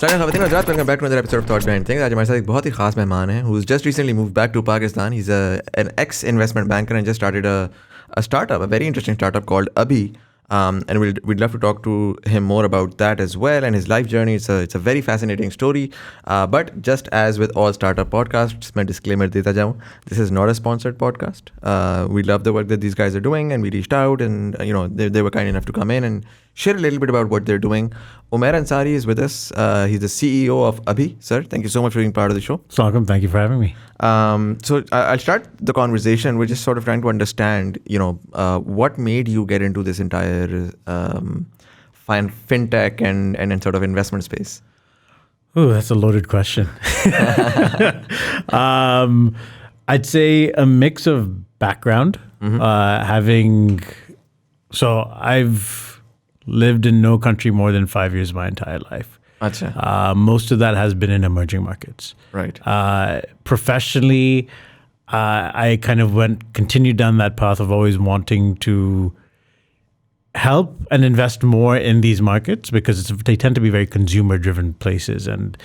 welcome back to another episode of Thought Behind Things. आज हमारे साथ एक बहुत ही खास मेहमान है who's just recently moved back to Pakistan. He's an ex-investment banker and just started a startup, a very interesting startup called Abhi. And we'd love to talk to him more about that as well and his life journey. It's a very fascinating story. But just as with all startup podcasts, मैं disclaimer देता जाऊँ. This is not a sponsored podcast. We love the work that these guys are doing, and we reached out, and they were kind enough to come in and share a little bit about what they're doing. Omair Ansari is with us. He's the CEO of Abhi. Sir, thank you so much for being part of the show. Welcome. Thank you for having me. So I'll start the conversation. We're just sort of trying to understand, what made you get into this entire fintech and sort of investment space? Ooh, that's a loaded question. I'd say a mix of background. So I've lived in no country more than 5 years my entire life. Achha. Most of that has been in emerging markets. Right. Professionally, I kind of continued down that path of always wanting to help and invest more in these markets because they tend to be very consumer-driven places, and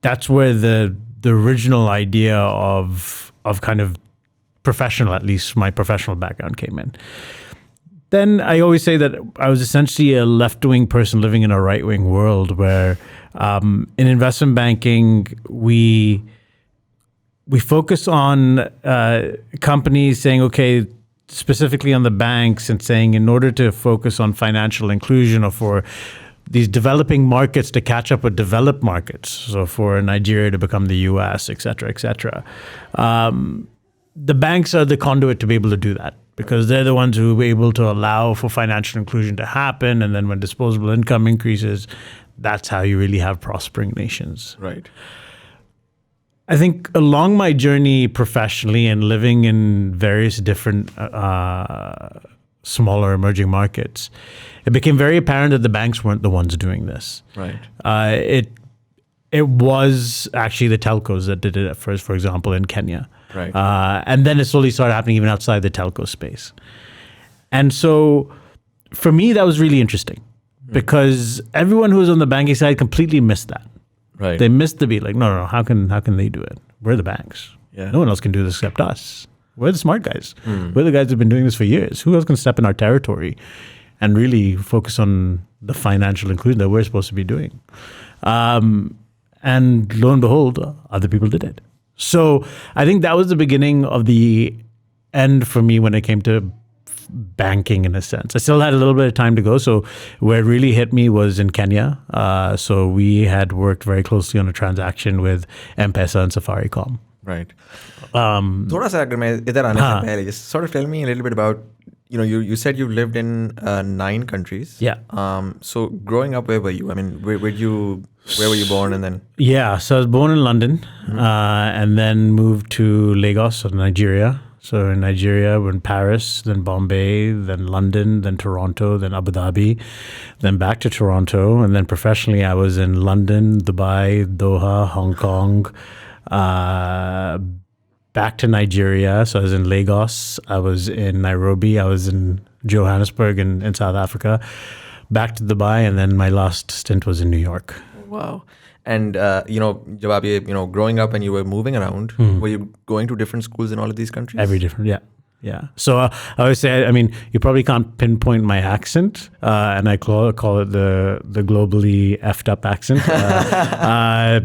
that's where the original idea of kind of professional, at least my professional background, came in. Then I always say that I was essentially a left-wing person living in a right-wing world where in investment banking, we focus on companies saying, okay, specifically on the banks, and saying in order to focus on financial inclusion or for these developing markets to catch up with developed markets, so for Nigeria to become the US, et cetera, the banks are the conduit to be able to do that, because they're the ones who are able to allow for financial inclusion to happen. And then when disposable income increases, that's how you really have prospering nations. Right. I think along my journey professionally and living in various different smaller emerging markets, it became very apparent that the banks weren't the ones doing this. Right. It was actually the telcos that did it at first, for example, in Kenya. Right. And then it slowly started happening even outside the telco space. And so for me, that was really interesting because everyone who was on the banking side completely missed that. Right. They missed the beat. Like, no, how can they do it? We're the banks. Yeah. No one else can do this except us. We're the smart guys. We're the guys who've been doing this for years. Who else can step in our territory and really focus on the financial inclusion that we're supposed to be doing? And lo and behold, other people did it. So I think that was the beginning of the end for me when it came to banking, in a sense. I still had a little bit of time to go. So where it really hit me was in Kenya. So we had worked very closely on a transaction with M-Pesa and Safaricom. Right. थोड़ा सा अगर मैं इधर आने से पहले, just sort of tell me a little bit about, you said you lived in 9 countries. Yeah. So growing up, where were you? I mean, where were you born and then? Yeah, so I was born in London and then moved to Lagos, so Nigeria. So in Nigeria, we're in Paris, then Bombay, then London, then Toronto, then Abu Dhabi, then back to Toronto. And then professionally, I was in London, Dubai, Doha, Hong Kong, back to Nigeria. So I was in Lagos, I was in Nairobi, I was in Johannesburg in South Africa, back to Dubai, and then my last stint was in New York. Wow. And, जब आप ये, growing up and you were moving around, were you going to different schools in all of these countries? Every different, yeah. Yeah. So I always say, I mean, you probably can't pinpoint my accent, and I call it the globally effed up accent,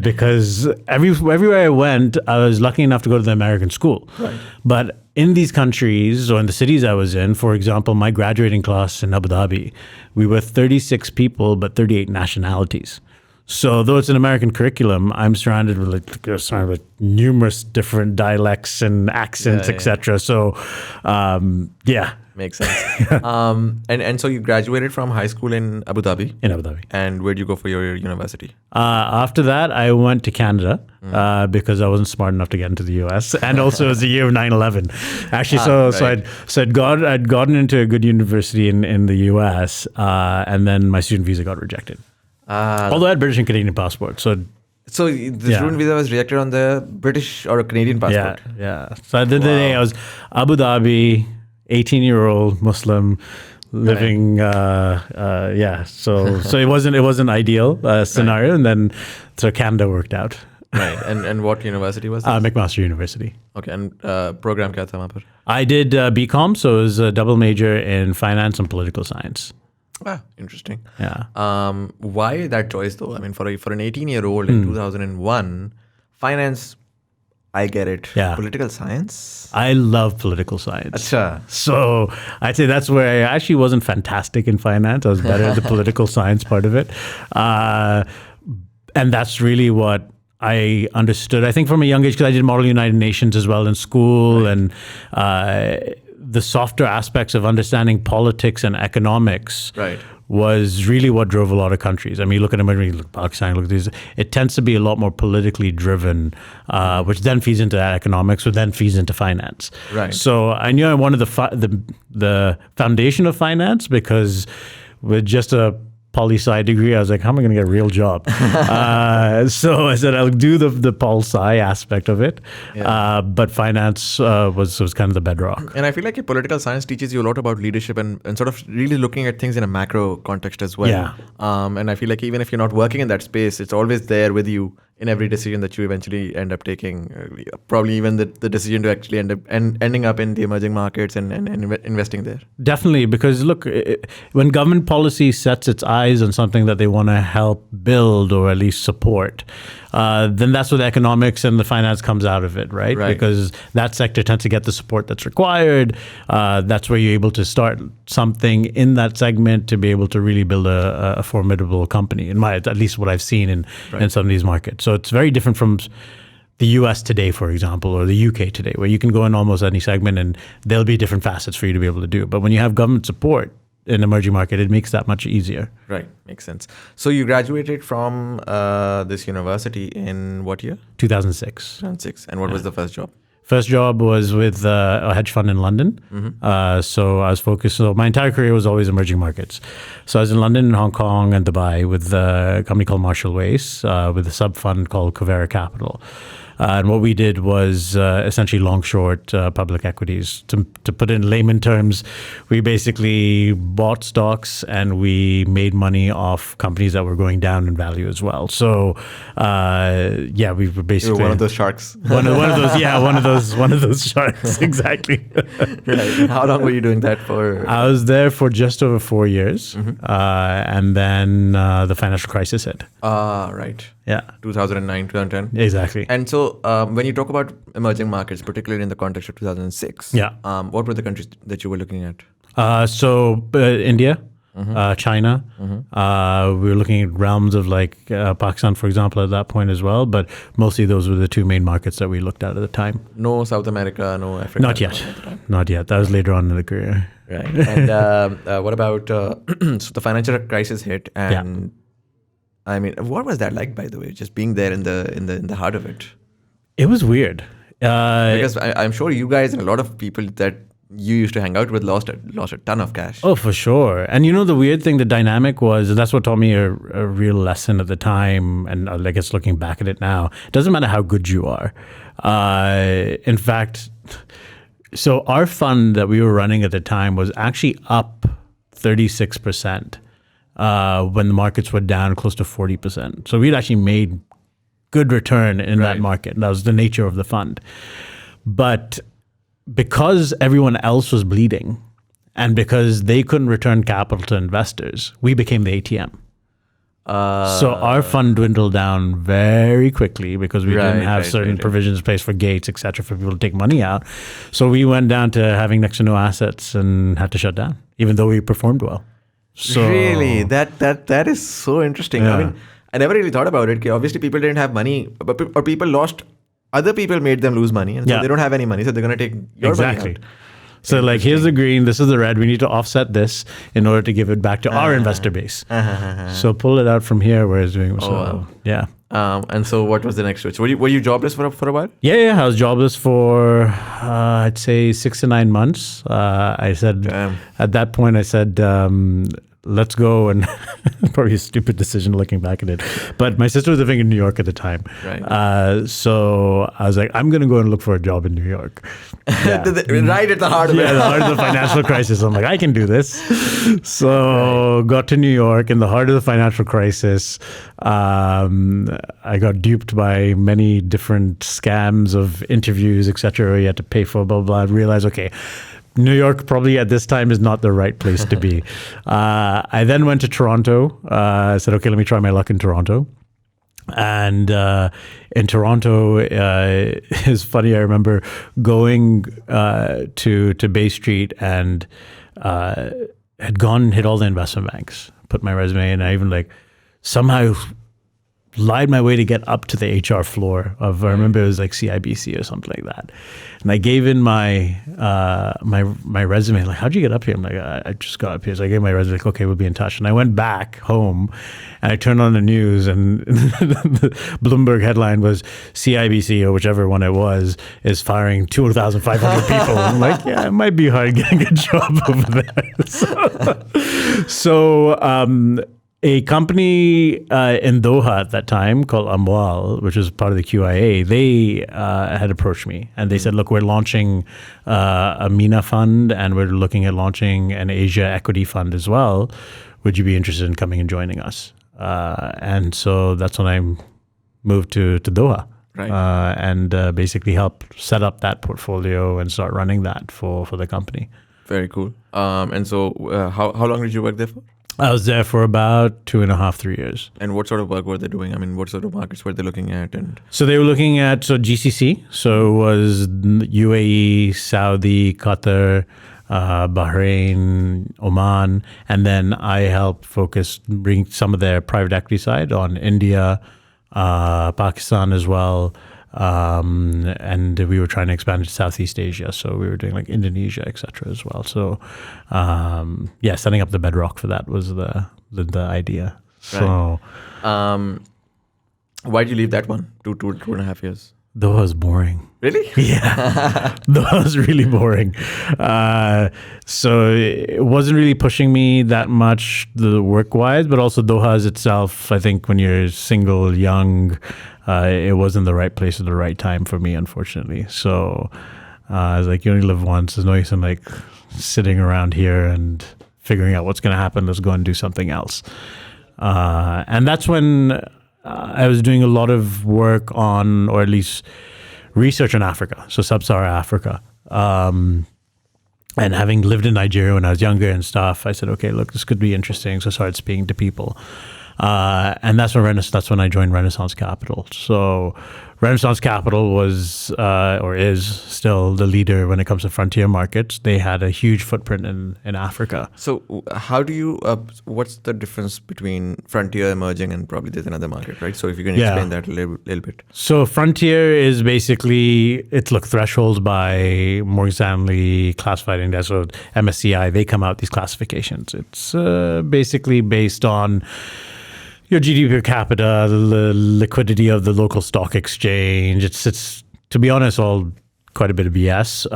because everywhere I went, I was lucky enough to go to the American school. Right. But in these countries or in the cities I was in, for example, my graduating class in Abu Dhabi, we were 36 people, but 38 nationalities. So though it's an American curriculum, I'm surrounded with numerous different dialects and accents, etc. So, yeah. Makes sense. And so you graduated from high school in Abu Dhabi? In Abu Dhabi. And where did you go for your university? After that, I went to Canada because I wasn't smart enough to get into the US. And also it was the year of 9/11. Actually, I'd gotten into a good university in the US, and then my student visa got rejected. Although I had British and Canadian passport, so the student visa was rejected on the British or Canadian passport. Yeah. So at the end of the day, I was Abu Dhabi, 18-year-old Muslim, living. So it wasn't ideal scenario, and then so Canada worked out. Right. And what university was this? McMaster University. Okay. And program kya tha wahan par? I did BCom, so it was a double major in finance and political science. Ah, interesting. Yeah. Why that choice though? I mean, for an 18-year-old in 2001, finance, I get it. Yeah. Political science? I love political science. Acha. So I'd say that's where I actually wasn't fantastic in finance. I was better at the political science part of it. And that's really what I understood, I think, from a young age, because I did Model United Nations as well in school, and the softer aspects of understanding politics and economics was really what drove a lot of countries. I mean, you look at America, you look at Pakistan, look at these, it tends to be a lot more politically driven, which then feeds into economics, which then feeds into finance. Right. So I knew I wanted the foundation of finance, because with just a poli-sci degree, I was like, how am I going to get a real job? So I said, I'll do the pol-sci aspect of it. Yeah. But finance was kind of the bedrock. And I feel like political science teaches you a lot about leadership and sort of really looking at things in a macro context as well. Yeah. And I feel like even if you're not working in that space, it's always there with you in every decision that you eventually end up taking. Probably even the decision to actually ending up in the emerging markets and investing there. Definitely, because look, when government policy sets its eyes on something that they want to help build or at least support, then that's where the economics and the finance comes out of it, right? Because that sector tends to get the support that's required. That's where you're able to start something in that segment to be able to really build a formidable company, at least what I've seen in some of these markets. So it's very different from the US today, for example, or the UK today, where you can go in almost any segment and there'll be different facets for you to be able to do. But when you have government support in emerging market, it makes that much easier. Right, makes sense. So you graduated from this university in what year? 2006. 2006. And what was the first job? First job was with a hedge fund in London. So I was focused. So my entire career was always emerging markets. So I was in London, and Hong Kong, and Dubai with a company called Marshall Wace, with a sub fund called Covera Capital. And what we did was essentially long-short public equities. To put it in layman terms, we basically bought stocks and we made money off companies that were going down in value as well. So, we were basically... You were one of those sharks. One of those sharks, exactly. Right. How long were you doing that for? I was there for just over 4 years. And then the financial crisis hit. Right. Yeah. 2009, 2010. Exactly. And so when you talk about emerging markets, particularly in the context of 2006, what were the countries that you were looking at? India, China. We were looking at realms of like Pakistan, for example, at that point as well. But mostly those were the two main markets that we looked at the time. No South America, no Africa? Not yet. Not yet. That was later on in the career. Right. And what about, so the financial crisis hit and... I mean, what was that like, by the way? Just being there in the heart of it. It was weird. Because I'm sure you guys and a lot of people that you used to hang out with lost a ton of cash. Oh, for sure. And you know, the weird thing, the dynamic was, that's what taught me a real lesson at the time. And I guess looking back at it now, it doesn't matter how good you are. In fact, so our fund that we were running at the time was actually up 36%. When the markets were down close to 40%. So we'd actually made good return in that market. That was the nature of the fund. But because everyone else was bleeding and because they couldn't return capital to investors, we became the ATM. So our fund dwindled down very quickly because we didn't have certain provisions in place for gates, et cetera, for people to take money out. So we went down to having next to no assets and had to shut down, even though we performed well. So, really? That is so interesting. I mean, I never really thought about it. Obviously, people didn't have money, or people lost. Other people made them lose money, and so they don't have any money, so they're going to take your money out. So like, here's the green, this is the red. We need to offset this in order to give it back to our investor base. So pull it out from here, where it's doing. So yeah. And so what was the next switch? Were you jobless for a while? Yeah. I was jobless for I'd say 6 to 9 months. I said at that point, I said let's go. And probably a stupid decision looking back at it. But my sister was living in New York at the time. Right. So I was like, I'm going to go and look for a job in New York. Yeah. Right at the heart of it. Yeah, the heart of the financial crisis. I'm like, I can do this. So got to New York in the heart of the financial crisis. I got duped by many different scams of interviews, etc. You had to pay for, blah, blah, blah. I realized, okay, New York probably at this time is not the right place to be. I then went to Toronto. I said, okay, let me try my luck in Toronto. And in Toronto, it's funny, I remember going to Bay Street and had gone and hit all the investment banks, put my resume in. I even like somehow lied my way to get up to the HR floor of, I remember it was like CIBC or something like that. And I gave in my my resume. Like, how'd you get up here? I'm like, I just got up here. So I gave my resume, like, okay, we'll be in touch. And I went back home and I turned on the news and the Bloomberg headline was CIBC or whichever one it was is firing 2,500 people. I'm like, yeah, it might be hard getting a job over there. So a company in Doha at that time called Amwal, which was part of the QIA, they had approached me and they said, look, we're launching a MENA fund and we're looking at launching an Asia equity fund as well. Would you be interested in coming and joining us? And so that's when I moved to Doha. Right. And basically help set up that portfolio and start running that for the company. Very cool. And so how long did you work there for? I was there for about 2.5, 3 years. And what sort of work were they doing? I mean, what sort of markets were they looking at? And so they were looking at GCC. So it was UAE, Saudi, Qatar, Bahrain, Oman. And then I helped bring some of their private equity side on India, Pakistan as well. And we were trying to expand to Southeast Asia. So we were doing like Indonesia, et cetera, as well. So, setting up the bedrock for that was the idea. So, right. Why did you leave that one? 2.5 years? Doha was boring. Really? Yeah. Doha was really boring. So it wasn't really pushing me that much the work-wise, but also Doha is itself, I think when you're single, young, it wasn't the right place at the right time for me, unfortunately. So I was like, you only live once. There's no use in like sitting around here and figuring out what's going to happen. Let's go and do something else. And that's when I was doing a lot of work on, or at least research on Africa, so sub-Saharan Africa. And having lived in Nigeria when I was younger and stuff, I said, okay, look, this could be interesting. So I started speaking to people. And that's when I joined Renaissance Capital. So Renaissance Capital was, or is still the leader when it comes to frontier markets. They had a huge footprint in Africa. So how do you, what's the difference between frontier, emerging, and probably there's another market, right? So if you can explain that a little bit. So frontier is basically, thresholds by Morgan Stanley classified index, so MSCI, they come out these classifications. It's basically based on your GDP per capita, the liquidity of the local stock exchange. It's to be honest, all quite a bit of BS.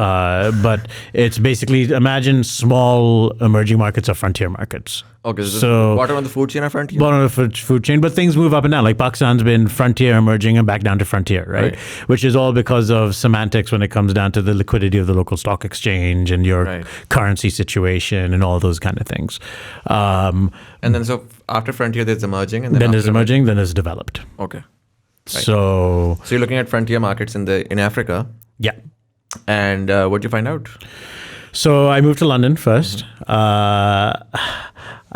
But it's basically, imagine small emerging markets or frontier markets. Okay, so bottom of the food chain or frontier? Bottom of the food chain, but things move up and down. Like Pakistan's been frontier, emerging, and back down to frontier, right? Which is all because of semantics when it comes down to the liquidity of the local stock exchange and your currency situation and all those kind of things. And then so after frontier, there's emerging, and then there's emerging, then there's developed. Okay. Right. So you're looking at frontier markets in Africa. Yeah. And what did you find out? So I moved to London first.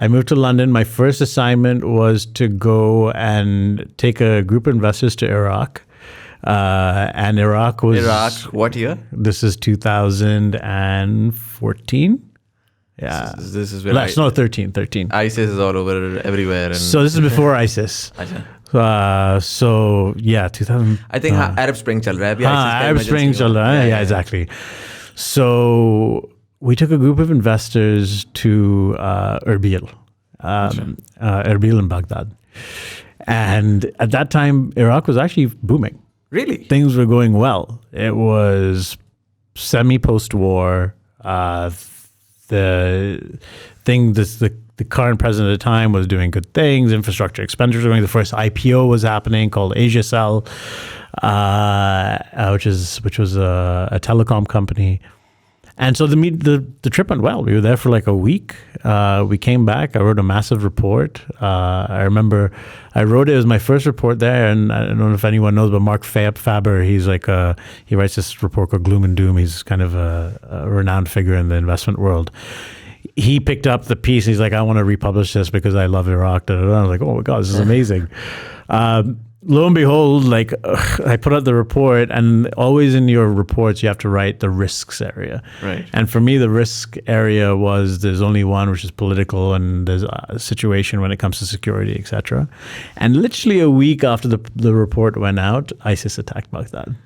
I moved to London. My first assignment was to go and take a group of investors to Iraq. And Iraq was... Iraq, what year? This is 2014. Yeah. This is where 13. ISIS is all over everywhere. And so this is before ISIS. So yeah, 2000. I think Arab Spring chal raha hai. Arab Spring chal raha hai. Yeah, exactly. So we took a group of investors to Erbil, Erbil in Baghdad. And at that time, Iraq was actually booming. Really? Things were going well. It was semi-post-war. The the current president at the time was doing good things. Infrastructure expenditures were going. The first IPO was happening called AsiaCell, which was a telecom company. And so the trip went well. We were there for like a week. We came back. I wrote a massive report. I remember I wrote it. It was my first report there. And I don't know if anyone knows, but Mark Faber, he's like he writes this report called Gloom and Doom. He's kind of a renowned figure in the investment world. He picked up the piece. He's like, I want to republish this because I love Iraq. Da, da, da. I was like, oh my God, this is amazing. Lo and behold, like I put out the report, and always in your reports you have to write the risks area. Right. And for me, the risk area was there's only one, which is political, and there's a situation when it comes to security, etc. And literally a week after the report went out, ISIS attacked Baghdad.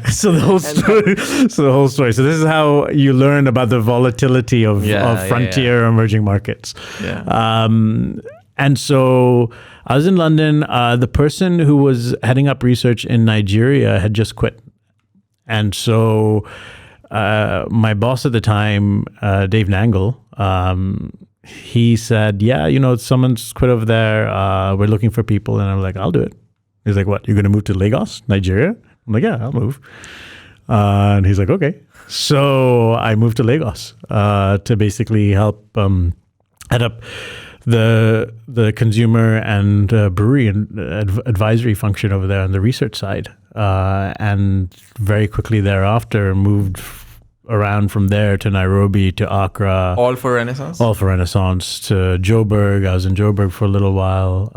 So the whole story. So this is how you learn about the volatility of frontier emerging markets. Yeah. And so I was in London. The person who was heading up research in Nigeria had just quit. And so my boss at the time, Dave Nangle, he said, yeah, someone's quit over there. We're looking for people. And I'm like, I'll do it. He's like, what? You're going to move to Lagos, Nigeria? I'm like, yeah, I'll move. And he's like, okay. So I moved to Lagos to basically help head up the consumer and brewery and advisory function over there on the research side, and very quickly thereafter moved around from there to Nairobi, to Accra. All for Renaissance? All for Renaissance, to Joburg. I was in Joburg for a little while.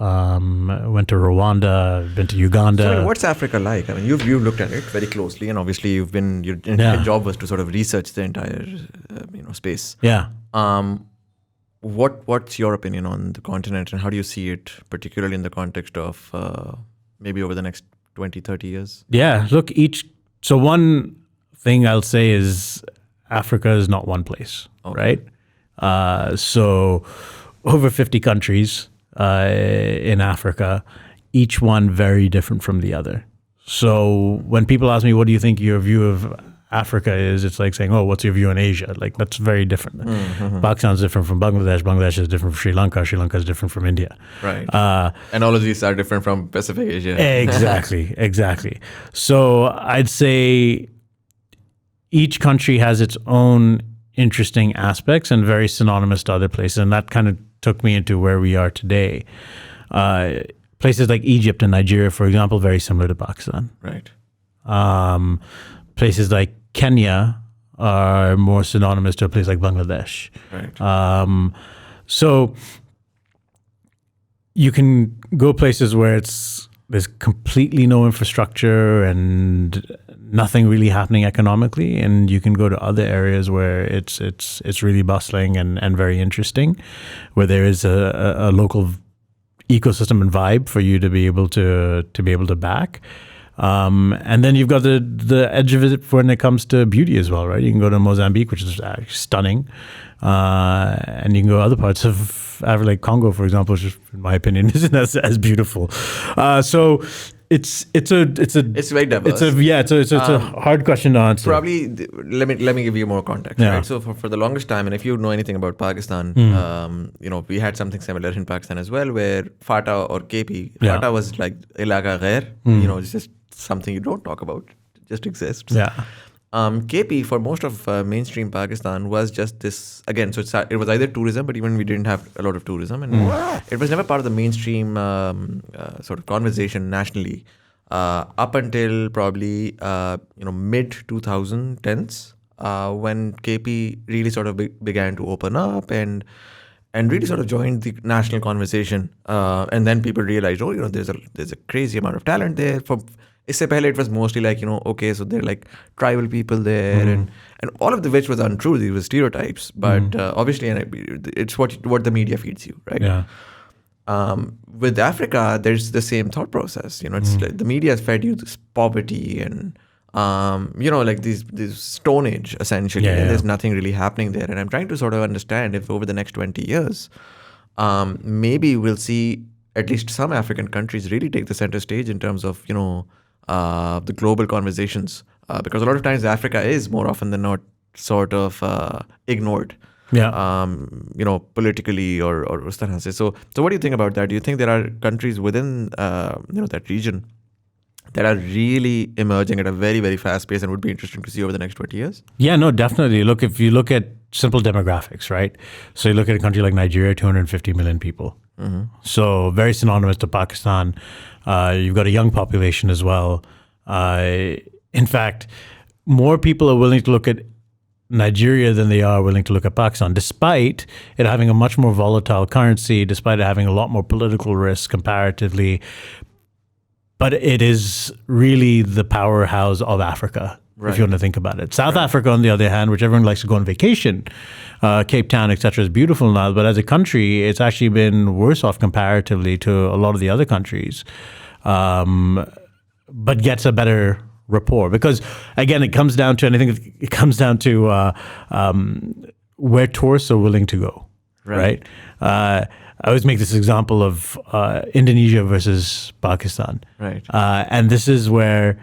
Went to Rwanda, been to Uganda. So what's Africa like? I mean, you've looked at it very closely, and obviously your job was to sort of research the entire space. Yeah. What's your opinion on the continent, and how do you see it, particularly in the context of maybe over the next 20, 30 years? Yeah, look, so one thing I'll say is Africa is not one place, right? So over 50 countries in Africa, each one very different from the other. So when people ask me, what do you think your view of Africa is, it's like saying, oh, what's your view on Asia? Like, that's very different. Mm-hmm. Pakistan is different from Bangladesh. Bangladesh is different from Sri Lanka. Sri Lanka is different from India. Right. And all of these are different from Pacific Asia. Exactly. So I'd say each country has its own interesting aspects and very synonymous to other places. And that kind of took me into where we are today. Places like Egypt and Nigeria, for example, very similar to Pakistan. Right. Places like Kenya are more synonymous to a place like Bangladesh. Right. So you can go places where there's completely no infrastructure and nothing really happening economically, and you can go to other areas where it's really bustling and very interesting, where there is a local ecosystem and vibe for you to be able to back. And then you've got the edge of it when it comes to beauty as well, right? You can go to Mozambique, which is stunning, and you can go to other parts of Africa, like Congo, for example, which, in my opinion, isn't as beautiful. So it's very diverse. It's a hard question to answer. Probably, let me give you more context. Yeah. Right? So for the longest time, and if you know anything about Pakistan, we had something similar in Pakistan as well, where FATA or KP, FATA was like Ilaka Ghair, it's just something you don't talk about, it just exists. Yeah. KP for most of mainstream Pakistan was just this, again, so it was either tourism, but even we didn't have a lot of tourism, and it was never part of the mainstream sort of conversation nationally up until probably mid 2010s when KP really sort of began to open up and really sort of joined the national conversation, and then people realized, there's a crazy amount of talent there. Isse pehle it was mostly like, so they're like tribal people there, and all of which was untrue. These were stereotypes, but obviously it's what the media feeds you, right? Yeah. With Africa, there's the same thought process. It's like the media has fed you this poverty and like this Stone Age essentially, and there's nothing really happening there. And I'm trying to sort of understand if over the next 20 years, maybe we'll see at least some African countries really take the center stage in terms of the global conversations, because a lot of times Africa is more often than not sort of ignored. politically or us tarah se. So what do you think about that? Do you think there are countries within that region that are really emerging at a very, very fast pace and would be interesting to see over the next 20 years? Yeah, no, definitely. Look, if you look at simple demographics, right? So you look at a country like Nigeria, 250 million people. So very synonymous to Pakistan. You've got a young population as well. In fact, more people are willing to look at Nigeria than they are willing to look at Pakistan, despite it having a much more volatile currency, despite it having a lot more political risk comparatively. But it is really the powerhouse of Africa, if you want to think about it. South Africa, on the other hand, which everyone likes to go on vacation, Cape Town, etc., is beautiful now. But as a country, it's actually been worse off comparatively to a lot of the other countries, but gets a better rapport. Because, again, it comes down to, and I think it comes down to where tourists are willing to go, right? I always make this example of Indonesia versus Pakistan. Right. And this is where,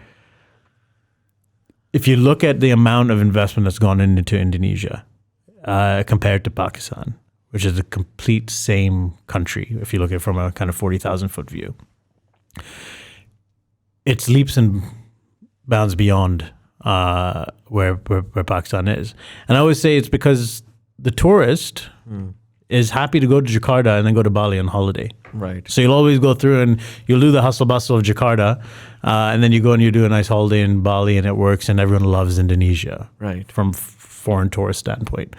if you look at the amount of investment that's gone into Indonesia compared to Pakistan, which is a complete same country, if you look at it from a kind of 40,000-foot view, it's leaps and bounds beyond where Pakistan is. And I always say it's because the tourist is happy to go to Jakarta and then go to Bali on holiday. Right. So you'll always go through and you'll do the hustle bustle of Jakarta, and then you go and you do a nice holiday in Bali and it works, and everyone loves Indonesia. Right. From foreign tourist standpoint.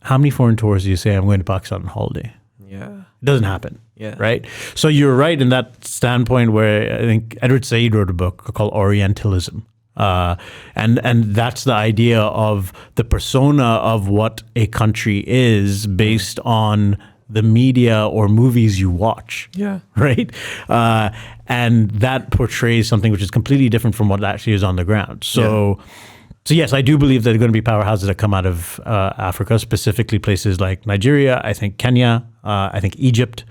How many foreign tourists do you say, I'm going to Pakistan on holiday? Yeah. It doesn't happen. Yeah. Right? So you're right in that standpoint where I think Edward Said wrote a book called Orientalism. And that's the idea of the persona of what a country is based on the media or movies you watch. Yeah. Right? And that portrays something which is completely different from what actually is on the ground. So yes, I do believe that there are going to be powerhouses that come out of Africa, specifically places like Nigeria, I think Kenya, I think Egypt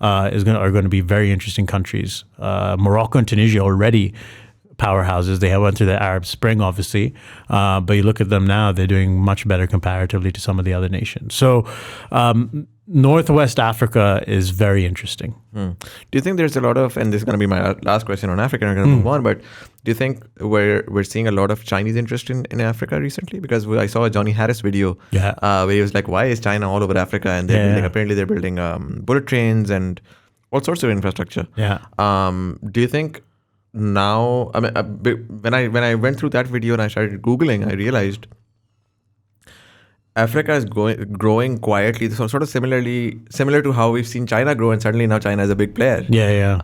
are going to be very interesting countries. Morocco and Tunisia already powerhouses. They went through the Arab Spring, obviously, but you look at them now, they're doing much better comparatively to some of the other nations. So Northwest Africa is very interesting. Do you think there's a lot of, and this is going to be my last question on Africa, and I'm going to move on, but do you think we're seeing a lot of Chinese interest in Africa recently? Because I saw a Johnny Harris video where he was like, why is China all over Africa? And they're building, apparently they're building bullet trains and all sorts of infrastructure. Yeah. Do you think now, I mean, when I went through that video and I started Googling, I realized Africa is growing quietly, so sort of similar to how we've seen China grow, and suddenly now China is a big player. Yeah.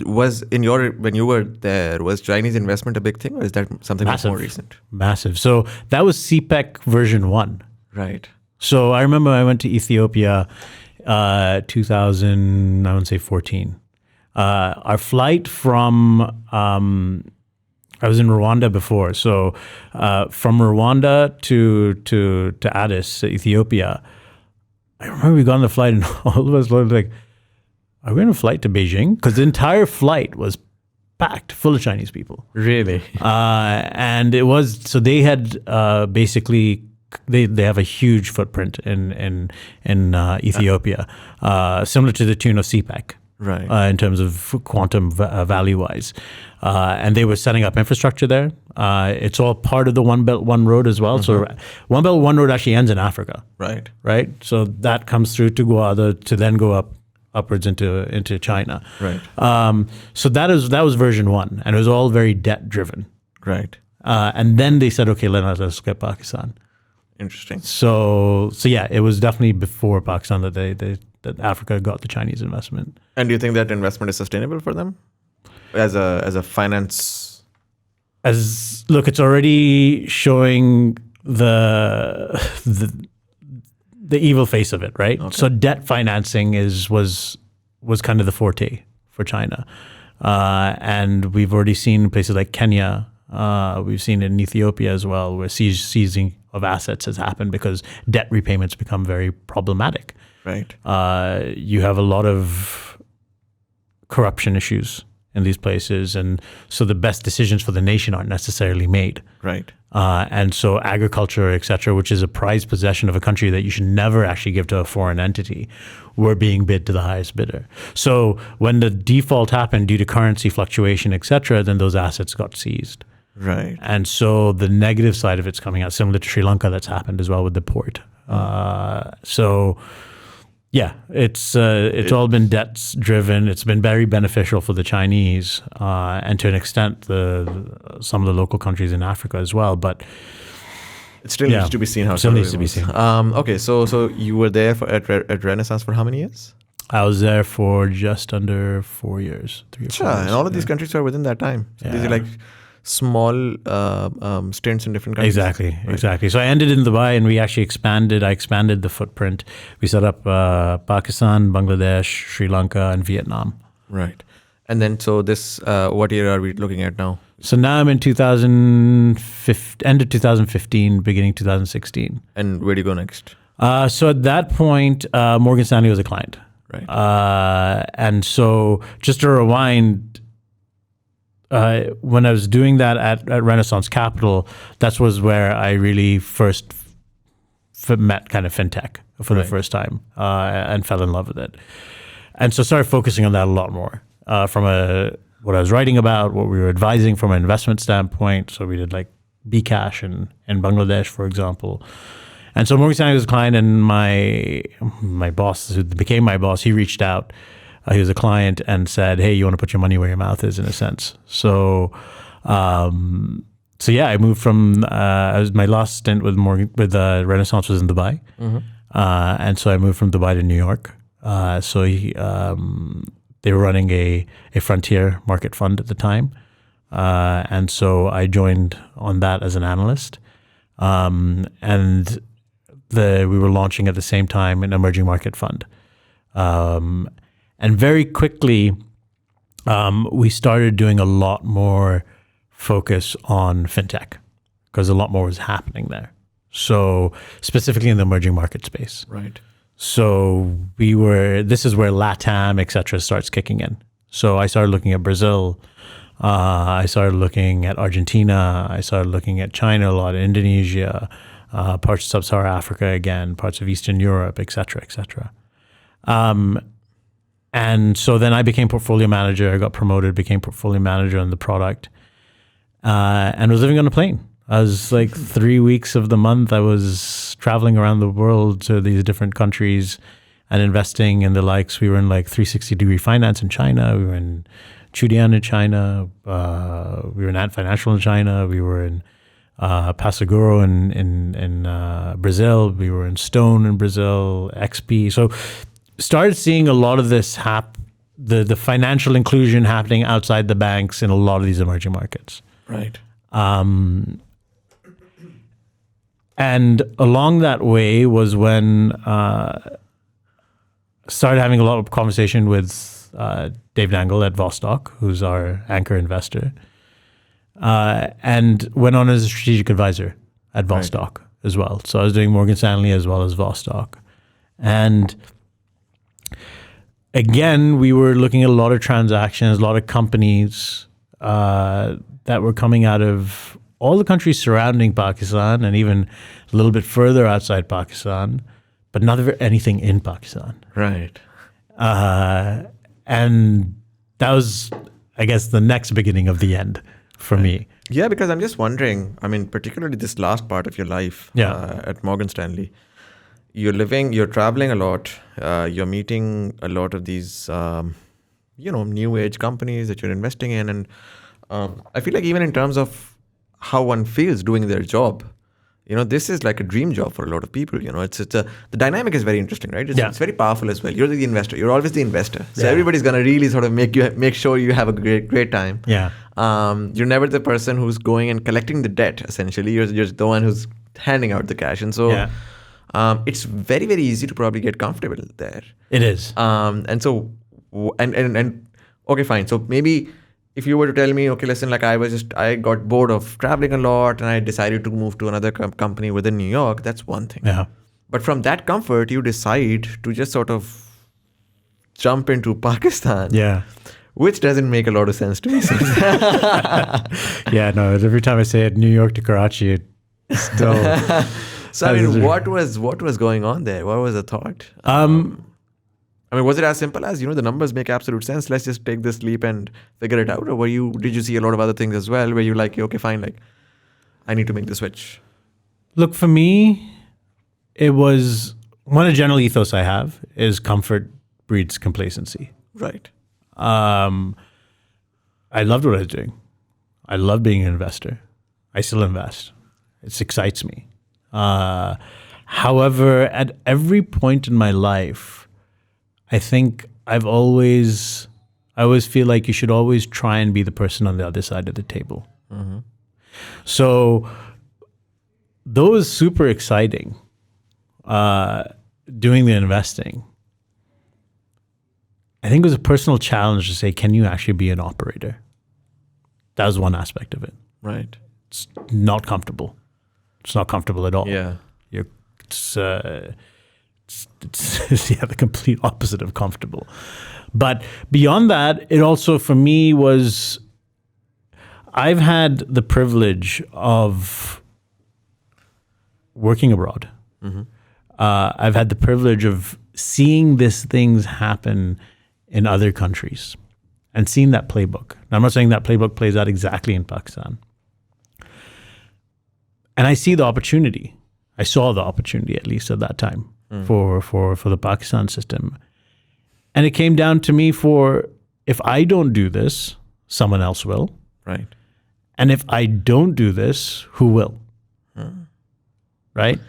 When you were there, was Chinese investment a big thing, or is that something that's more recent? Massive. So that was CPEC version 1. Right. So I remember I went to Ethiopia 2014. Our flight from I was in Rwanda before, so from Rwanda to Addis, Ethiopia, I remember we got on the flight and all of us were like, are we on a flight to Beijing? Because the entire flight was packed full of Chinese people. Really? And it was, so they had basically, they have a huge footprint in Ethiopia, similar to the tune of CPEC. Right. In terms of quantum value-wise. And they were setting up infrastructure there. It's all part of the One Belt, One Road as well. So One Belt, One Road actually ends in Africa. Right. Right? So that comes through to Guada to then go upwards into China. Right. So that was version 1. And it was all very debt-driven. Right. And then they said, okay, let's look at Pakistan. Interesting. So yeah, it was definitely before Pakistan that that Africa got the Chinese investment. And do you think that investment is sustainable for them as a finance? Look, it's already showing the evil face of it, right? Okay. So debt financing was kind of the forte for China, and we've already seen places like Kenya. We've seen it in Ethiopia as well, where seizing of assets has happened because debt repayments become very problematic. Right. You have a lot of corruption issues in these places, and so the best decisions for the nation aren't necessarily made. Right. And so agriculture, et cetera, which is a prized possession of a country that you should never actually give to a foreign entity, were being bid to the highest bidder. So when the default happened due to currency fluctuation, et cetera, then those assets got seized. Right. And so the negative side of it's coming out, similar to Sri Lanka, that's happened as well with the port. So yeah, it's all been debts driven. It's been very beneficial for the Chinese, and to an extent, some of the local countries in Africa as well. But it still needs to be seen how it still needs to be seen. Okay, so you were there at Renaissance for how many years? I was there for just under 4 years, 3 or 4 years. And all of these countries are within that time. So these are like small stints in different countries. Exactly. So I ended in Dubai, and we actually expanded. I expanded the footprint. We set up Pakistan, Bangladesh, Sri Lanka, and Vietnam. Right. And then, so this, what year are we looking at now? So now I'm in end of 2015, beginning 2016. And where do you go next? So at that point, Morgan Stanley was a client. Right. And so just to rewind, when I was doing that at Renaissance Capital, that was where I really first met kind of fintech for the first time, and fell in love with it. And so started focusing on that a lot more, from what I was writing about, what we were advising from an investment standpoint. So we did like Bcash in Bangladesh, for example. And so Morgan Stanley was a client, and my boss, who became my boss, he reached out. He was a client and said, "Hey, you want to put your money where your mouth is," in a sense. So, I moved from my last stint with Renaissance was in Dubai, and so I moved from Dubai to New York. They were running a frontier market fund at the time, and so I joined on that as an analyst, and we were launching at the same time an emerging market fund. And very quickly, we started doing a lot more focus on fintech because a lot more was happening there. So specifically in the emerging market space. Right. So this is where LATAM, et cetera, starts kicking in. So I started looking at Brazil. I started looking at Argentina. I started looking at China a lot, Indonesia, parts of Sub-Saharan Africa again, parts of Eastern Europe, et cetera, et cetera. And so then I became portfolio manager. I got promoted, became portfolio manager on the product, and was living on a plane. I was like 3 weeks of the month, I was traveling around the world to these different countries and investing in the likes. We were in like 360-degree finance in China. We were in Chudian in China. We were in Ant Financial in China. We were in Passaguro in Brazil. We were in Stone in Brazil, XP. So started seeing a lot of this the financial inclusion happening outside the banks in a lot of these emerging markets. Right. And along that way was when started having a lot of conversation with Dave Dangle at Vostok, who's our anchor investor, and went on as a strategic advisor at Vostok as well. So I was doing Morgan Stanley as well as Vostok. And again, we were looking at a lot of transactions, a lot of companies that were coming out of all the countries surrounding Pakistan and even a little bit further outside Pakistan, but not anything in Pakistan. Right. And that was, I guess, the next beginning of the end for me. Yeah, because I'm just wondering, I mean, particularly this last part of your life at Morgan Stanley, you're traveling a lot, you're meeting a lot of these, new age companies that you're investing in. And I feel like even in terms of how one feels doing their job, this is like a dream job for a lot of people. The dynamic is very interesting, right? It's very powerful as well. You're the investor. You're always the investor. So everybody's going to really sort of make sure you have a great time. Yeah. You're never the person who's going and collecting the debt, essentially. You're the one who's handing out the cash. And so it's very, very easy to probably get comfortable there. It is. Okay, fine. So maybe if you were to tell me, okay, listen, like I got bored of traveling a lot and I decided to move to another company within New York, that's one thing. Yeah. But from that comfort, you decide to just sort of jump into Pakistan. Yeah. which doesn't make a lot of sense to me. Yeah, no. Every time I say it, New York to Karachi, it still. So I mean, what was going on there? What was the thought? I mean, was it as simple as, the numbers make absolute sense, let's just take this leap and figure it out? Or did you see a lot of other things as well where you're like, okay, fine, like, I need to make the switch? Look, for me, it was one of the general ethos I have is comfort breeds complacency. Right. I loved what I was doing. I love being an investor. I still invest. It excites me. However, at every point in my life, I think I always feel like you should always try and be the person on the other side of the table. Mm-hmm. So though it was super exciting, doing the investing, I think it was a personal challenge to say, can you actually be an operator? That was one aspect of it. Right. It's not comfortable. It's not comfortable at all. Yeah. It's the complete opposite of comfortable. But beyond that, it also for me was, I've had the privilege of working abroad. Mm-hmm. I've had the privilege of seeing these things happen in other countries and seeing that playbook. Now, I'm not saying that playbook plays out exactly in Pakistan. And I see the opportunity. I saw the opportunity, at least at that time, for the Pakistan system. And it came down to me if I don't do this, someone else will. Right. And if I don't do this, who will? Right?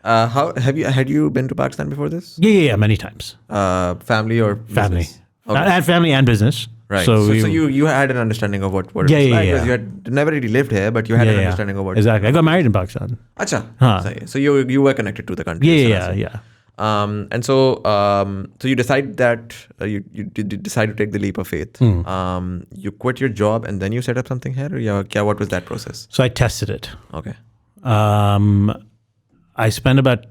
Had you been to Pakistan before this? Yeah, many times. Family or Family. business? Okay. I had family and business. Right. So you had an understanding of what it was like. Yeah. You had never really lived here, but you had an understanding of what. Exactly. I got married in Pakistan. Acha. So you were connected to the country. Yeah. And so you decide that you decide to take the leap of faith. You quit your job and then you set up something here. Or what was that process? So I tested it. Okay. I spent about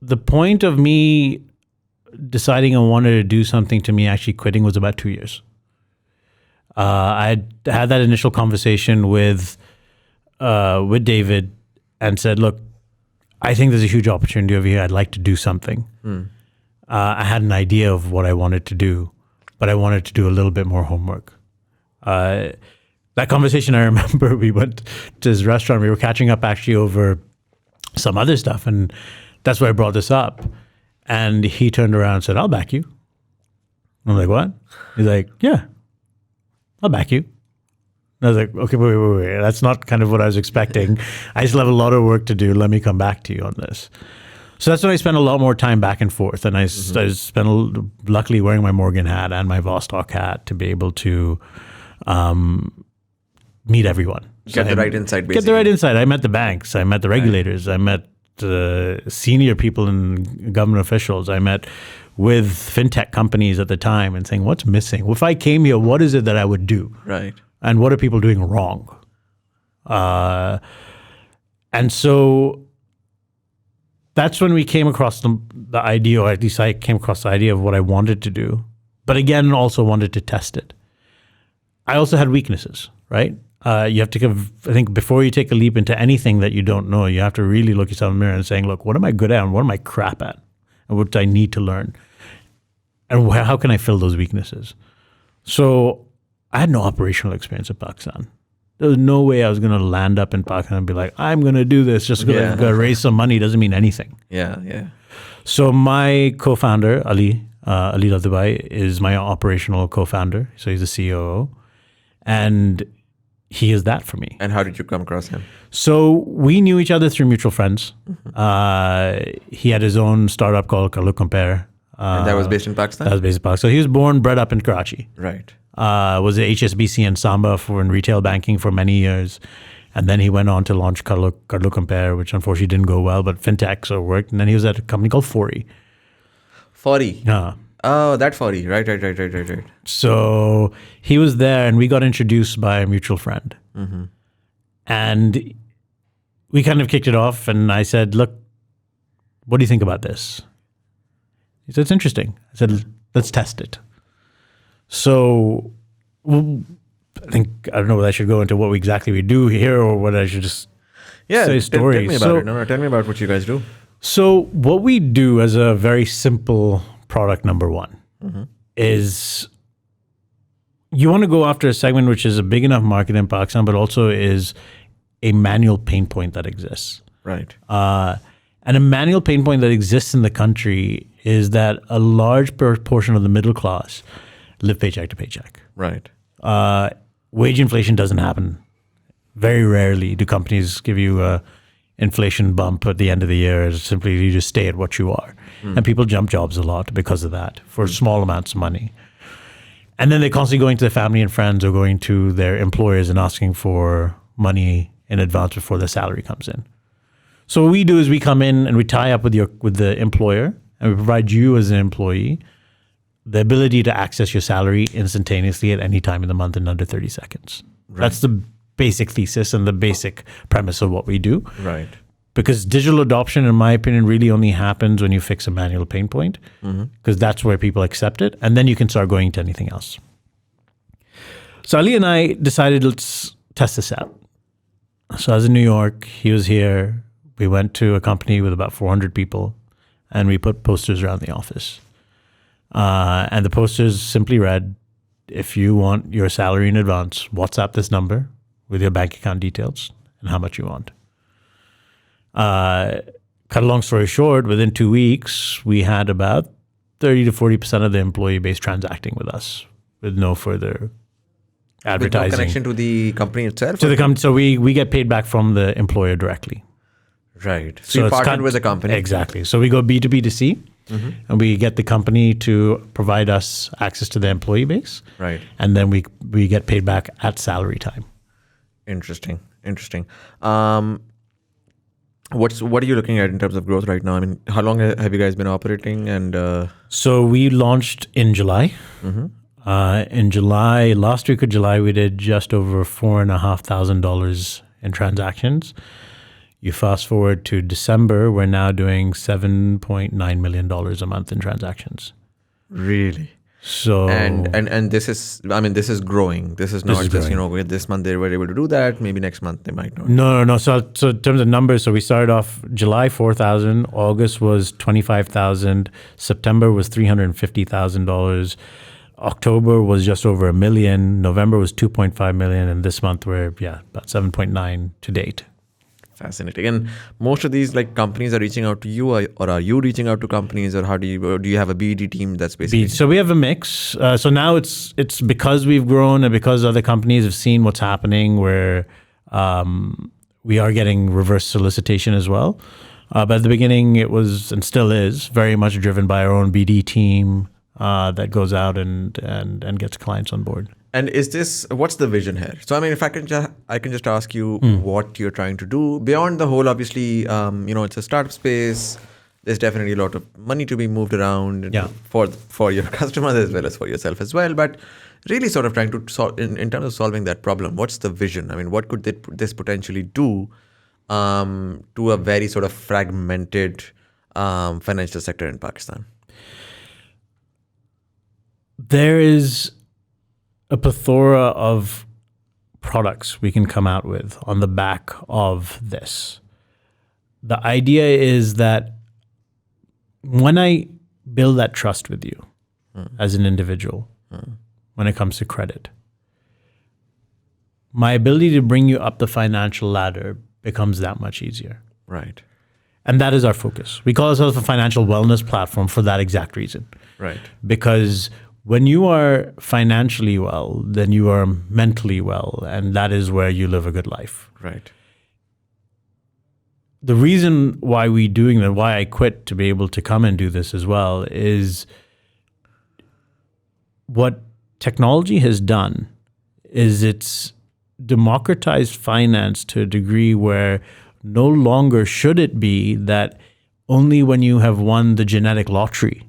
the point of me deciding I wanted to do something to me actually quitting was about 2 years. I had that initial conversation with David and said, look, I think there's a huge opportunity over here. I'd like to do something. I had an idea of what I wanted to do, but I wanted to do a little bit more homework. That conversation, I remember we went to his restaurant. We were catching up actually over some other stuff. And that's why I brought this up. And he turned around and said, I'll back you. I'm like, what? He's like, yeah, I'll back you. And I was like, okay, wait. That's not kind of what I was expecting. I still have a lot of work to do. Let me come back to you on this. So that's when I spent a lot more time back and forth. And I spent, luckily, wearing my Morgan hat and my Vostok hat to be able to meet everyone. Get the right insight, basically. Get the right insight. I met the banks. I met the regulators. Right. I met senior people and government officials. I met with fintech companies at the time and saying, what's missing? If I came here, what is it that I would do? Right. And what are people doing wrong? And so that's when we came across the idea, or at least I came across the idea of what I wanted to do. But again, also wanted to test it. I also had weaknesses, right? You have to I think before you take a leap into anything that you don't know, you have to really look yourself in the mirror and saying, look, what am I good at and what am I crap at? And what do I need to learn? And how can I fill those weaknesses? So I had no operational experience in Pakistan. There was no way I was going to land up in Pakistan and be like, I'm going to do this just because I've got to raise some money. Doesn't mean anything. Yeah. So my co-founder, Ali Laddubai, is my operational co-founder. So he's the COO. And he is that for me. And how did you come across him? So we knew each other through mutual friends. Mm-hmm. He had his own startup called Karlu Compare. And that was based in Pakistan? That was based in Pakistan. So he was bred up in Karachi. Right. Was at HSBC and Samba in retail banking for many years. And then he went on to launch Karlu Compare, which unfortunately didn't go well, but fintech so worked. And then he was at a company called Fori. Fori? Oh, that Fori. Right. So he was there and we got introduced by a mutual friend. Mm-hmm. And we kind of kicked it off and I said, look, what do you think about this? He said, it's interesting. I said, let's test it. So Well, I don't know whether I should go into what exactly we do here or whether I should just say stories. Tell me about it. No, tell me about what you guys do. So what we do as a very simple product number one is you want to go after a segment which is a big enough market in Pakistan, but also is a manual pain point that exists. Right. And a manual pain point that exists in the country is that a large portion of the middle class live paycheck to paycheck. Right. Wage inflation doesn't happen. Very rarely do companies give you a inflation bump at the end of the year. It's simply you just stay at what you are. And people jump jobs a lot because of that for small amounts of money. And then they're constantly going to their family and friends or going to their employers and asking for money in advance before their salary comes in. So what we do is we come in and we tie up with the employer and we provide you as an employee the ability to access your salary instantaneously at any time in the month in under 30 seconds. Right. That's the basic thesis and the basic premise of what we do. Right. Because digital adoption, in my opinion, really only happens when you fix a manual pain point, because that's where people accept it, and then you can start going to anything else. So Ali and I decided, let's test this out. So I was in New York, he was here. We went to a company with about 400 people, and we put posters around the office. And the posters simply read, if you want your salary in advance, WhatsApp this number with your bank account details and how much you want. Cut a long story short, within 2 weeks, we had about 30 to 40% of the employee base transacting with us with no further advertising. With no connection to the company itself? To the company. So we get paid back from the employer directly. Right. So you partnered with the company. Exactly. So we go B2B2C, and we get the company to provide us access to the employee base. Right. And then we get paid back at salary time. Interesting. What are you looking at in terms of growth right now? I mean, how long have you guys been operating? And So we launched in July. In July, last week of July, we did just over $4,500 in transactions. You fast forward to December, we're now doing $7.9 million a month in transactions. Really? So and this is, I mean, this is growing. This is not just, this month they were able to do that. Maybe next month they might not. No. So in terms of numbers, so we started off July 4,000, August was 25,000, September was $350,000, October was just over $1 million, November was 2.5 million, and this month we're about 7.9 to date. Fascinating. And most of these companies are reaching out to you, or are you reaching out to companies, or do you have a BD team that's basically? So we have a mix. So now it's because we've grown and because other companies have seen what's happening, where we are getting reverse solicitation as well. But at the beginning, it was and still is very much driven by our own BD team that goes out and gets clients on board. And what's the vision here? So, I mean, if I can just ask you what you're trying to do beyond the whole, obviously, it's a startup space. There's definitely a lot of money to be moved around for your customers as well as for yourself as well. But really sort of trying to solve, in terms of solving that problem, what's the vision? I mean, what could this potentially do to a very sort of fragmented financial sector in Pakistan? There is a plethora of products we can come out with on the back of this. The idea is that when I build that trust with you as an individual, when it comes to credit, my ability to bring you up the financial ladder becomes that much easier. Right. And that is our focus. We call ourselves a financial wellness platform for that exact reason. Right. Because when you are financially well, then you are mentally well, and that is where you live a good life. Right. The reason why we're doing that, why I quit to be able to come and do this as well, is what technology has done is it's democratized finance to a degree where no longer should it be that only when you have won the genetic lottery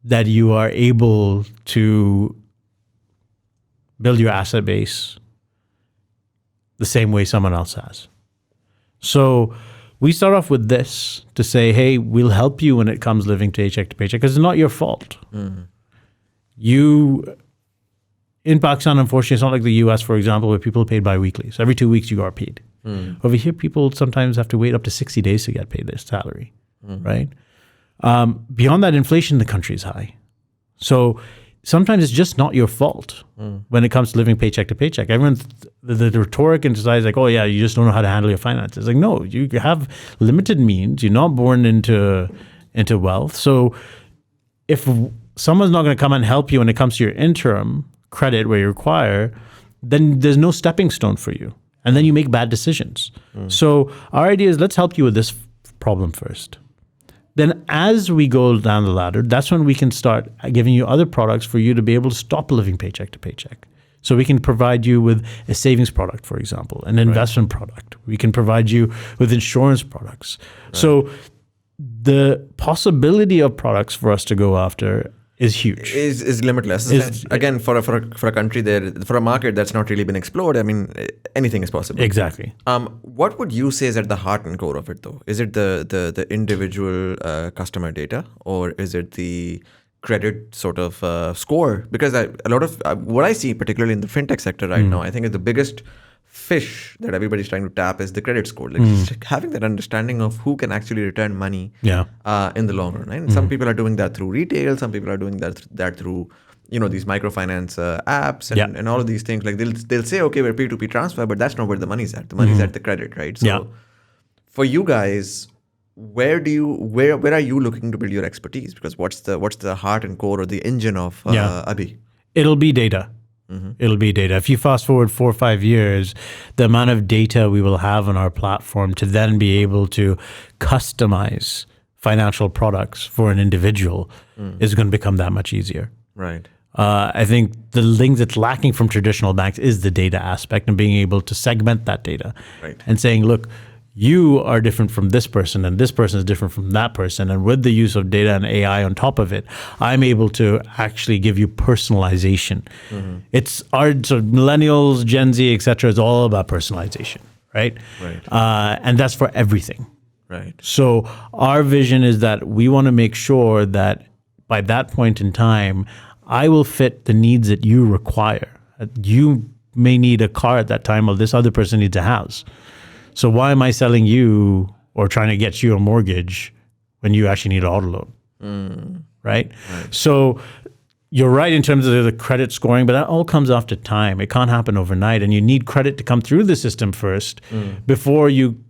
that you are able to build your asset base the same way someone else has. So we start off with this to say, hey, we'll help you when it comes living paycheck to paycheck, because it's not your fault. in Pakistan, unfortunately, it's not like the US, for example, where people are paid bi-weekly. So every 2 weeks you are paid. Over here, people sometimes have to wait up to 60 days to get paid their salary, right? Beyond that, inflation in the country is high. So sometimes it's just not your fault when it comes to living paycheck to paycheck. Everyone, the rhetoric and society is like, oh yeah, you just don't know how to handle your finances. Like, no, you have limited means. You're not born into wealth. So if someone's not going to come and help you when it comes to your interim credit where you require, then there's no stepping stone for you. And then you make bad decisions. So our idea is, let's help you with this problem first. Then as we go down the ladder, that's when we can start giving you other products for you to be able to stop living paycheck to paycheck. So we can provide you with a savings product, for example, an investment product. We can provide you with insurance products. Right. So the possibility of products for us to go after is huge. Is limitless. Again, for a country there, for a market that's not really been explored, I mean, anything is possible. Exactly. What would you say is at the heart and core of it, though? Is it the individual customer data, or is it the credit sort of score? Because a lot of what I see, particularly in the fintech sector right now, I think is the biggest fish that everybody's trying to tap is the credit score. Like just having that understanding of who can actually return money in the long run. Right? And some people are doing that through retail. Some people are doing that through these microfinance apps and all of these things. Like they'll say, okay, we're P2P transfer, but that's not where the money's at. The money's at the credit, right? So for you guys, where are you looking to build your expertise? Because what's the heart and core or the engine of Abhi? It'll be data. It'll be data. If you fast forward 4 or 5 years, the amount of data we will have on our platform to then be able to customize financial products for an individual is going to become that much easier. Right. I think the thing that's lacking from traditional banks is the data aspect and being able to segment that data and saying, look, you are different from this person and this person is different from that person. And with the use of data and AI on top of it, I'm able to actually give you personalization. It's our sort of millennials, Gen Z, et cetera, is all about personalization, right? And that's for everything. Right. So our vision is that we want to make sure that by that point in time, I will fit the needs that you require. You may need a car at that time, or this other person needs a house. So why am I selling you or trying to get you a mortgage when you actually need an auto loan, right? So you're right in terms of the credit scoring, but that all comes after time. It can't happen overnight, and you need credit to come through the system first before you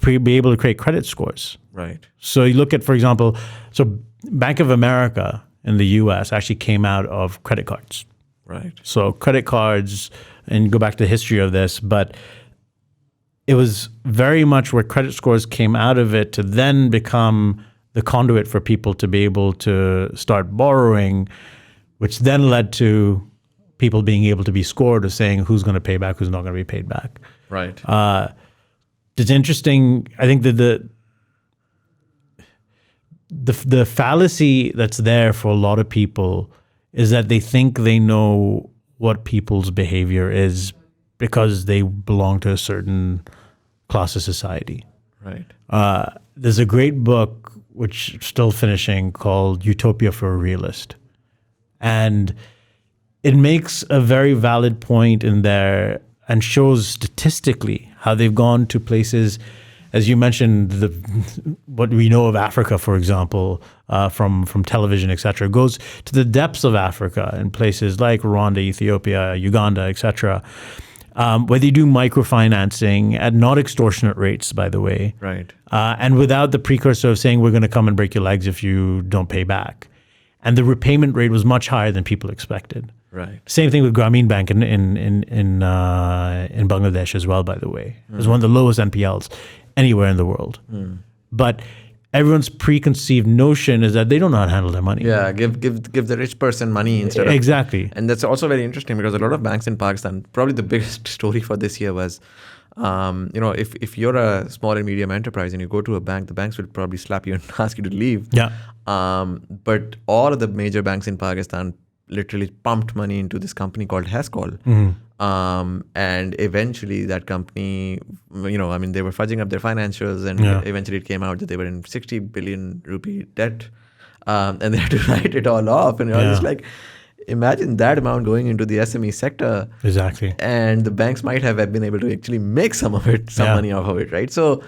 be able to create credit scores. Right. So you look at, for example, so Bank of America in the US actually came out of credit cards. Right. So credit cards, and go back to the history of this, but it was very much where credit scores came out of it to then become the conduit for people to be able to start borrowing, which then led to people being able to be scored of saying who's going to pay back, who's not going to be paid back. Right. It's interesting. I think that the fallacy that's there for a lot of people is that they think they know what people's behavior is because they belong to a certain class of society. Right. There's a great book, which is still finishing, called Utopia for a Realist. And it makes a very valid point in there and shows statistically how they've gone to places, as you mentioned, what we know of Africa, for example, from television, et cetera, goes to the depths of Africa in places like Rwanda, Ethiopia, Uganda, et cetera, where they do microfinancing at not extortionate rates, by the way. Right. And without the precursor of saying, we're going to come and break your legs if you don't pay back. And the repayment rate was much higher than people expected. Right. Same thing with Grameen Bank in Bangladesh as well, by the way. It was one of the lowest NPLs anywhere in the world. But everyone's preconceived notion is that they don't know how to handle their money. Yeah, give the rich person money instead of... Exactly. And that's also very interesting because a lot of banks in Pakistan, probably the biggest story for this year was, if you're a small and medium enterprise and you go to a bank, the banks will probably slap you and ask you to leave. Yeah. But all of the major banks in Pakistan literally pumped money into this company called Hascall. And eventually that company, they were fudging up their financials, and eventually it came out that they were in 60 billion rupee debt, and they had to write it all off. And I was just like, Imagine that amount going into the SME sector. Exactly. And the banks might have been able to actually make some money off of it, right? So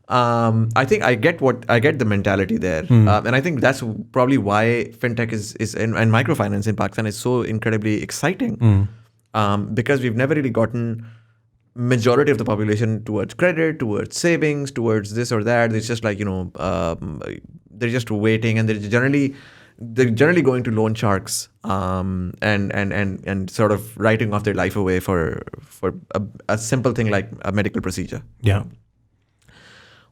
I think I get the mentality there. And I think that's probably why fintech is and microfinance in Pakistan is so incredibly exciting. Because we've never really gotten majority of the population towards credit, towards savings, towards this or that. It's just like, they're just waiting, and they're generally going to loan sharks and sort of writing off their life away for a simple thing like a medical procedure. Yeah.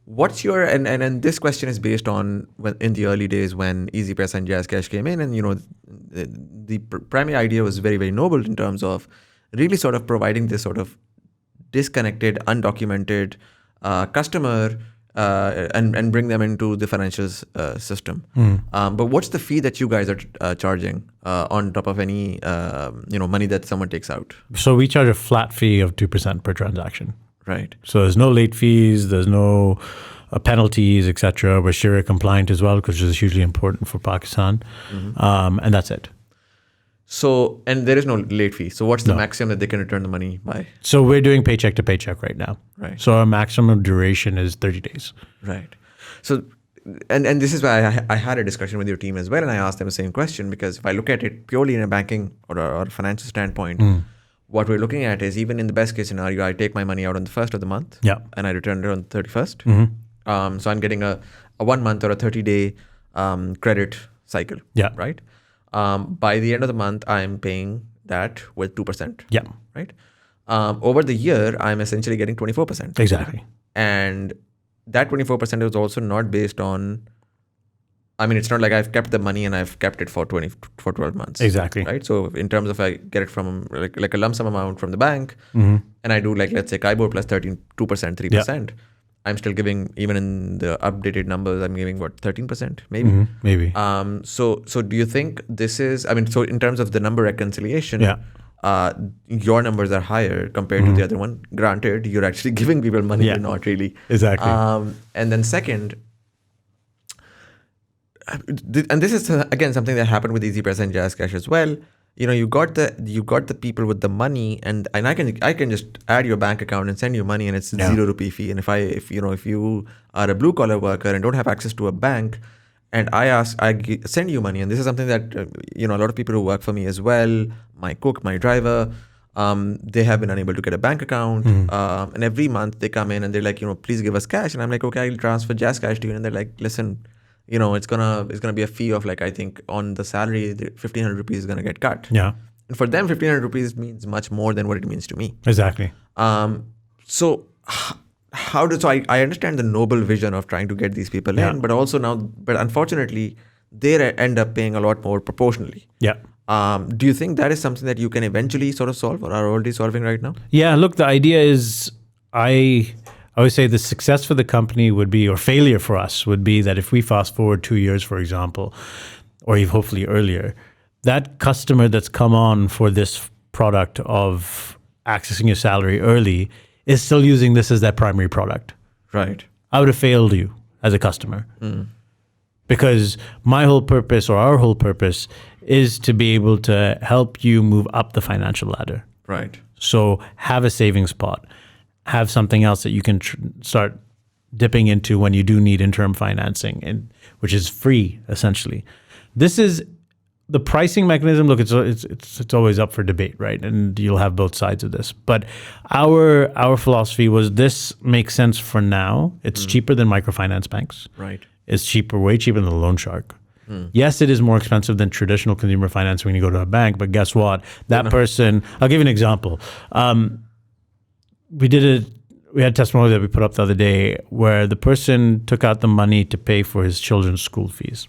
What's your and this question is based on in the early days when EasyPress and JazzCash came in, and the primary idea was very, very noble in terms of really sort of providing this sort of disconnected, undocumented customer and bring them into the financial system. But what's the fee that you guys are charging on top of any money that someone takes out? So we charge a flat fee of 2% per transaction. Right. So there's no late fees, there's no penalties, etc. We're Sharia compliant as well, which is hugely important for Pakistan. And that's it. So, and there is no late fee. So what's the maximum that they can return the money by? So we're doing paycheck to paycheck right now. Right. So our maximum duration is 30 days. Right. So, and this is why I had a discussion with your team as well, and I asked them the same question, because if I look at it purely in a banking or a financial standpoint, what we're looking at is, even in the best case scenario, I take my money out on the 1st of the month, and I return it on the 31st. So I'm getting a 1 month or a 30-day credit cycle. Right. By the end of the month, I'm paying that with 2%. Right. Over the year, I'm essentially getting 24%. Exactly. And that 24% is also not based on, it's not like I've kept the money and I've kept it for 12 months. Exactly. Right. So in terms of I get it from like a lump sum amount from the bank, and I do let's say KIBOR plus 2%, 3%. I'm still giving, even in the updated numbers, I'm giving 13%, maybe. Maybe. So do you think this is, so in terms of the number reconciliation, your numbers are higher compared to the other one. Granted, you're actually giving people money, you're not really. Exactly. And then second, and this is again something that happened with EasyPress and JazzCash as well. You got the people with the money, and I can just add your bank account and send you money, and it's 0 rupee fee. And if you are a blue collar worker and don't have access to a bank, and I send you money, and this is something that a lot of people who work for me as well, my cook, my driver, they have been unable to get a bank account, and every month they come in and they're like, please give us cash, and I'm like, okay, I'll transfer JazzCash to you, and they're like, listen, it's gonna be a fee of I think on the salary, 1,500 rupees is gonna get cut. Yeah. And for them, 1,500 rupees means much more than what it means to me. Exactly. So I understand the noble vision of trying to get these people in, but unfortunately, they end up paying a lot more proportionally. Do you think that is something that you can eventually sort of solve, or are already solving right now? Yeah. Look, the idea is, I always say the success for the company would be, or failure for us would be, that if we fast forward 2 years, for example, or even hopefully earlier, that customer that's come on for this product of accessing your salary early is still using this as their primary product. Right. I would have failed you as a customer. Because my whole purpose, or our whole purpose, is to be able to help you move up the financial ladder. Right. So have a savings pot. Have something else that you can start dipping into when you do need interim financing, and which is free, essentially. This is the pricing mechanism. Look, it's always up for debate, right? And you'll have both sides of this. But our philosophy was, this makes sense for now. It's cheaper than microfinance banks. Right. It's way cheaper than the loan shark. Yes, it is more expensive than traditional consumer finance when you go to a bank. But guess what? That person. I'll give you an example. We had a testimony that we put up the other day where the person took out the money to pay for his children's school fees.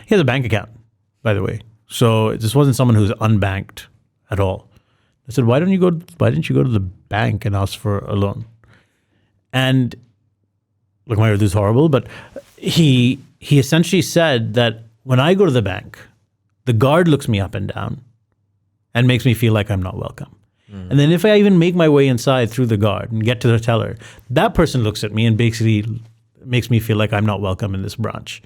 He has a bank account, by the way. So this wasn't someone who's unbanked at all. I said, why didn't you go to the bank and ask for a loan? And look, my this is horrible, but he essentially said that when I go to the bank, the guard looks me up and down and makes me feel like I'm not welcome. And then if I even make my way inside through the guard and get to the teller, that person looks at me and basically makes me feel like I'm not welcome in this branch.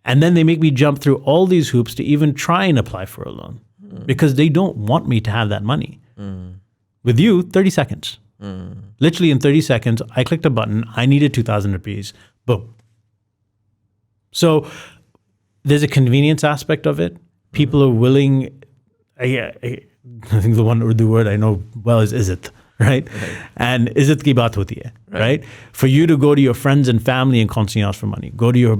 And then they make me jump through all these hoops to even try and apply for a loan because they don't want me to have that money. With you, 30 seconds. Literally in 30 seconds, I clicked a button. I needed 2,000 rupees. Boom. So there's a convenience aspect of it. People are willing. I think the one Urdu word I know well is izzat, right? And izzat ki baat hoti hai, right? For you to go to your friends and family and constantly ask for money, go to your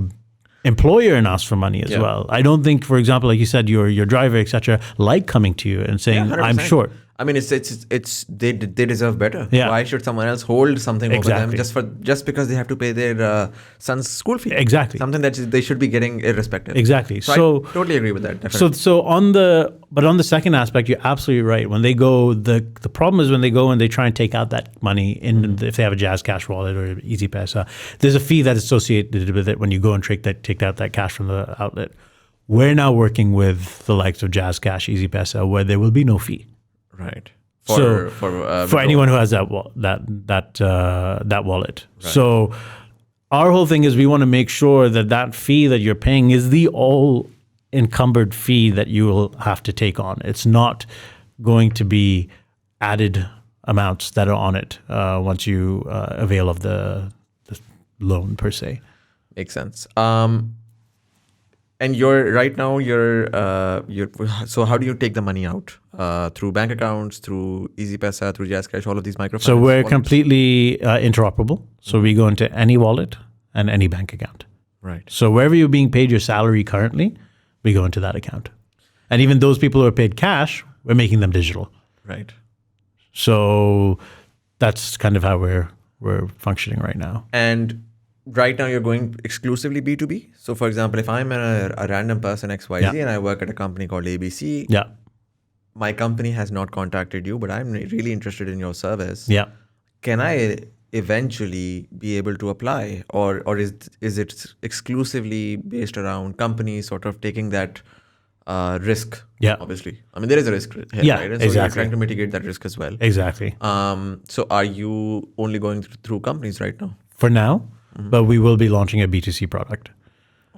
employer and ask for money as well. I don't think, for example, like you said, your driver, etc., like coming to you and saying, "I'm short." I mean, it's they deserve better. Yeah. Why should someone else hold something over them just because they have to pay their son's school fee? Exactly. Something that they should be getting irrespective. Exactly. So I totally agree with that. Definitely. So on the second aspect, you're absolutely right. When they go, the problem is when they go and they try and take out that money if they have a Jazz Cash wallet or Easy Paisa, there's a fee that's associated with it when you go and take out that cash from the outlet. We're now working with the likes of Jazz Cash, Easy Paisa, where there will be no fee. Right. For anyone who has that wallet. Right. So our whole thing is we want to make sure that fee that you're paying is the all encumbered fee that you will have to take on. It's not going to be added amounts that are on it once you avail of the loan per se. Makes sense. And right now you're so how do you take the money out? Through bank accounts, through Easy Paisa, through Jazz Cash, all of these microfinance. So we're completely interoperable. So we go into any wallet and any bank account. Right. So wherever you're being paid your salary currently, we go into that account. And even those people who are paid cash, we're making them digital. Right. So that's kind of how we're functioning right now. And right now you're going exclusively B2B. So for example, if I'm a random person XYZ and I work at a company called ABC, my company has not contacted you, but I'm really interested in your service. Yeah. Can I eventually be able to apply, or is it exclusively based around companies sort of taking that risk? Yeah. Obviously. I mean, there is a risk here, right? And so you're trying to mitigate that risk as well. Exactly. So are you only going through companies right now? For now, but we will be launching a B2C product.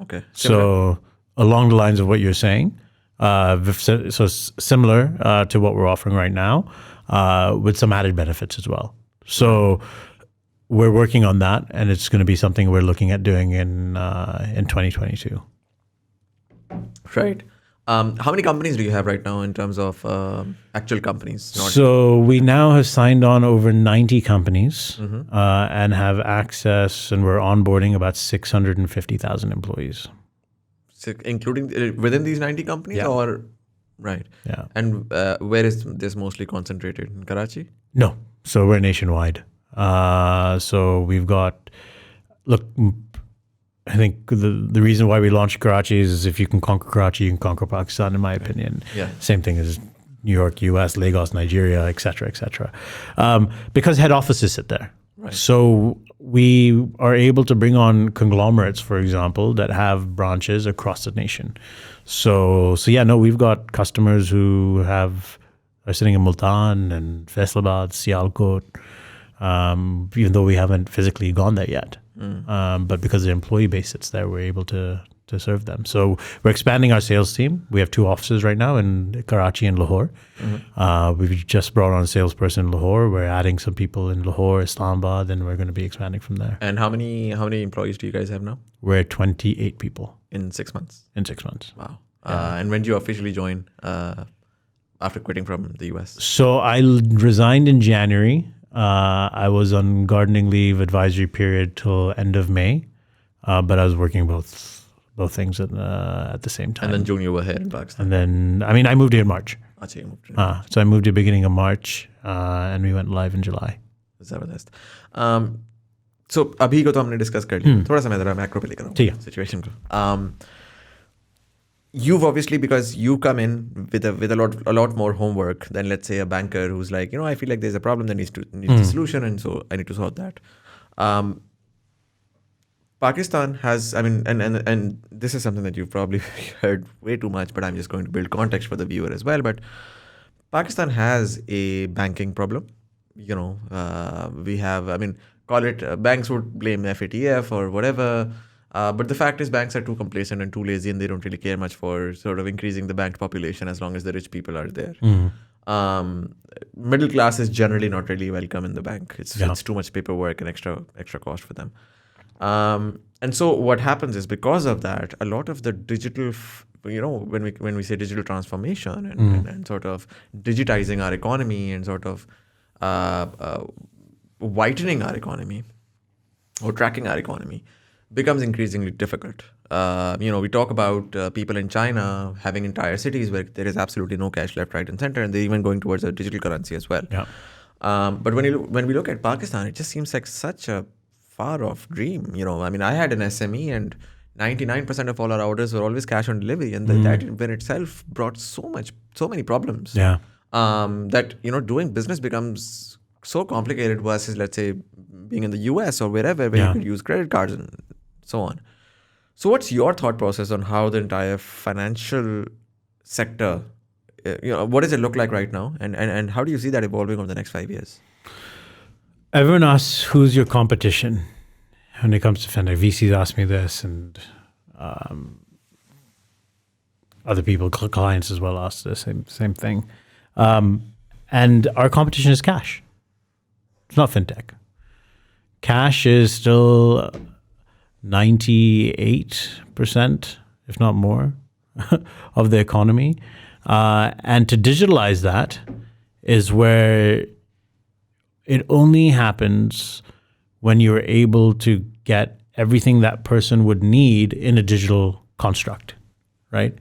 Okay. So along the lines of what you're saying, so similar to what we're offering right now, with some added benefits as well. So we're working on that, and it's going to be something we're looking at doing in 2022. Right. How many companies do you have right now in terms of actual companies? So we now have signed on over 90 companies and have access, and we're onboarding about 650,000 employees. So including within these 90 companies or? Right. Yeah. And where is this mostly concentrated? In Karachi? No. So we're nationwide. So we've got, I think the reason why we launched Karachi is if you can conquer Karachi, you can conquer Pakistan, in my opinion. Yeah. Same thing as New York, US, Lagos, Nigeria, et cetera, et cetera. Because head offices sit there. Right. So we are able to bring on conglomerates, for example, that have branches across the nation. So we've got customers who are sitting in Multan and Faisalabad, Sialkot, even though we haven't physically gone there yet. But because the employee base sits there, we're able to serve them. So we're expanding our sales team. We have 2 offices right now in Karachi and Lahore. We've just brought on a salesperson in Lahore. We're adding some people in Lahore, Islamabad, and we're going to be expanding from there. And how many employees do you guys have now? We're 28 people. In 6 months? In 6 months. Wow. And when did you officially join after quitting from the US? So I resigned in January. I was on gardening leave advisory period till end of May, but I was working both things at the same time. And then June you were here in Pakistan. And then, I moved here in March. Achha, you moved here. So I moved here beginning of March, and we went live in July. Zabardast. So abhi ko to humne discuss kar liya. Thoda sa main zara macro pe lekar aaya situation ko. You've obviously, because you come in with a lot more homework than, let's say, a banker who's like, I feel like there's a problem that needs a solution, and so I need to solve that. Pakistan has, and this is something that you've probably heard way too much, but I'm just going to build context for the viewer as well. But Pakistan has a banking problem. We have, call it, banks would blame FATF or whatever. But the fact is, banks are too complacent and too lazy, and they don't really care much for sort of increasing the banked population as long as the rich people are there. Middle class is generally not really welcome in the bank. It's too much paperwork and extra cost for them. And so what happens is, because of that, a lot of the digital, when we say digital transformation and sort of digitizing our economy and sort of whitening our economy or tracking our economy becomes increasingly difficult. We talk about people in China having entire cities where there is absolutely no cash left, right, and center, and they're even going towards a digital currency as well. Yeah. But when we look at Pakistan, it just seems like such a far-off dream. I had an SME, and 99% of all our orders were always cash on delivery, and that in itself brought so many problems. Yeah. That doing business becomes so complicated versus, let's say, being in the US or wherever where you could use credit cards and so on. So what's your thought process on how the entire financial sector, what does it look like right now, and how do you see that evolving over the next 5 years? Everyone asks, who's your competition when it comes to fintech? VCs ask me this, and other people, clients as well, ask the same thing. And our competition is cash. It's not fintech. Cash is still 98%, if not more, of the economy. And to digitalize that is where it only happens when you're able to get everything that person would need in a digital construct, right?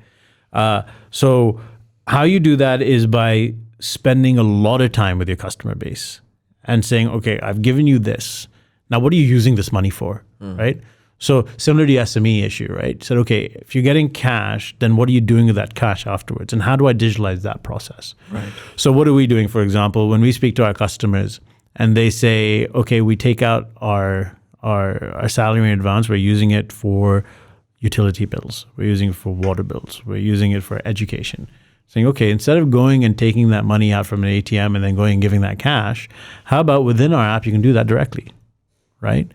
So how you do that is by spending a lot of time with your customer base and saying, okay, I've given you this. Now, what are you using this money for, right? So similar to the SME issue, right? Said, okay, if you're getting cash, then what are you doing with that cash afterwards? And how do I digitalize that process? Right. So what are we doing, for example, when we speak to our customers and they say, okay, we take out our salary in advance, we're using it for utility bills, we're using it for water bills, we're using it for education. Saying, okay, instead of going and taking that money out from an ATM and then going and giving that cash, how about within our app, you can do that directly, right?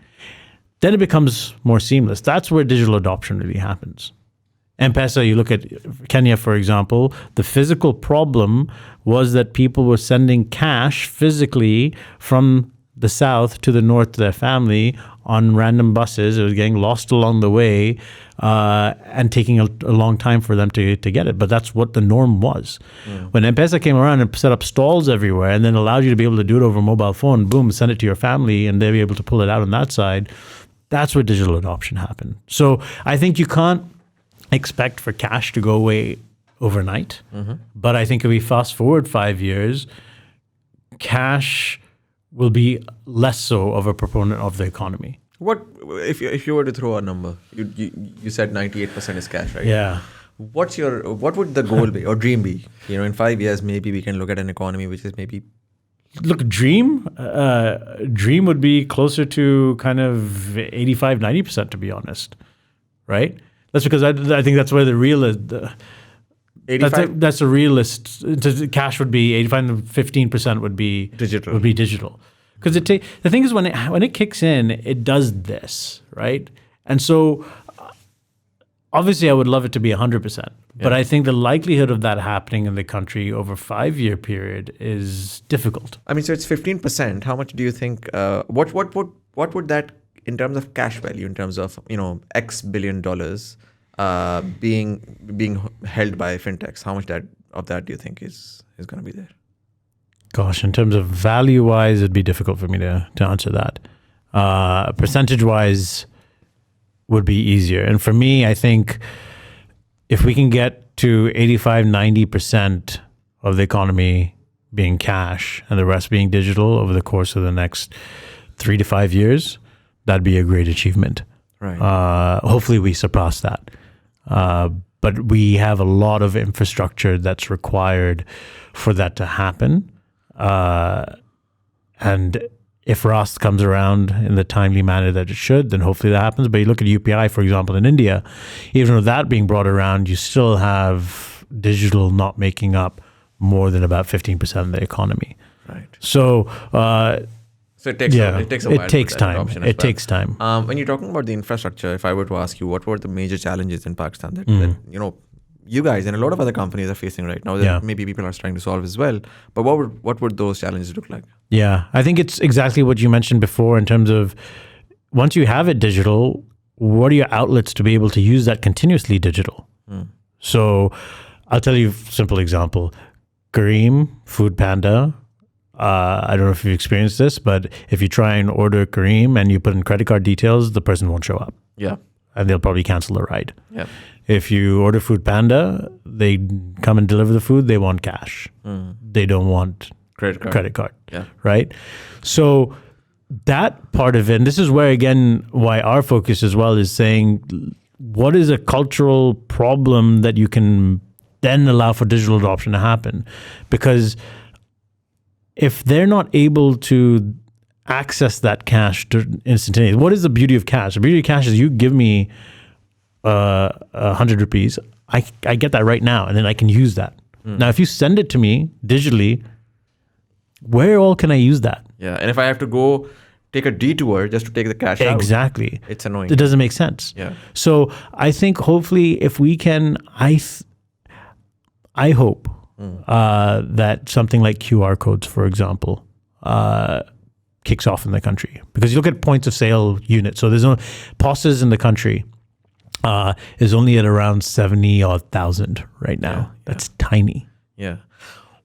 Then it becomes more seamless. That's where digital adoption really happens. M-Pesa, you look at Kenya, for example, the physical problem was that people were sending cash physically from the south to the north to their family on random buses. It was getting lost along the way and taking a long time for them to get it. But that's what the norm was. When M-Pesa came around and set up stalls everywhere and then allowed you to be able to do it over a mobile phone, boom, send it to your family and they'll be able to pull it out on that side. That's where digital adoption happened. So I think you can't expect for cash to go away overnight. But I think if we fast forward 5 years, cash will be less so of a proponent of the economy. What if you were to throw a number? You said 98% is cash, right? Yeah. What would the goal be or dream be? In 5 years, maybe we can look at an economy which is maybe. Look, dream would be closer to kind of 85, 90%, to be honest, right? That's because I think that's where the real is. 85? That's a realist. Cash would be 85 to 15% would be digital. Because the thing is, when it kicks in, it does this, right? And so obviously I would love it to be 100%. But I think the likelihood of that happening in the country over a 5-year period is difficult. I mean, so it's 15%. How much do you think? What would that, in terms of cash value, in terms of X billion dollars being held by fintechs? How much of that do you think is going to be there? Gosh, in terms of value-wise, it'd be difficult for me to answer that. Percentage-wise would be easier. And for me, I think if we can get to 85, 90% of the economy being cash and the rest being digital over the course of the next 3 to 5 years, that'd be a great achievement. Right. Hopefully we surpass that. But we have a lot of infrastructure that's required for that to happen. And if Rast comes around in the timely manner that it should, then hopefully that happens. But you look at UPI, for example, in India, even with that being brought around, you still have digital not making up more than about 15% of the economy. Right. So So it takes a while. It takes time. It takes time. When you're talking about the infrastructure, if I were to ask you, what were the major challenges in Pakistan that you guys and a lot of other companies are facing right now that maybe people are trying to solve as well? But what would those challenges look like? Yeah, I think it's exactly what you mentioned before in terms of once you have it digital, what are your outlets to be able to use that continuously digital? So I'll tell you a simple example. Careem, Food Panda. I don't know if you've experienced this, but if you try and order Careem and you put in credit card details, the person won't show up. Yeah. And they'll probably cancel the ride. Yeah. If you order Food Panda, they come and deliver the food, they want cash. They don't want credit card. Yeah. Right? So that part of it, and this is where, again, why our focus as well is saying, what is a cultural problem that you can then allow for digital adoption to happen? Because if they're not able to access that cash instantaneously, what is the beauty of cash? The beauty of cash is you give me 100 rupees, I get that right now, and then I can use that. Now, if you send it to me digitally, where all can I use that? Yeah, and if I have to go take a detour just to take the cash out. Exactly. It's annoying. It doesn't make sense. Yeah. So I think hopefully if we can, I hope that something like QR codes, for example, kicks off in the country. Because you look at points of sale units. So there's no POSs in the country is only at around 70,000 right now. That's tiny. Yeah.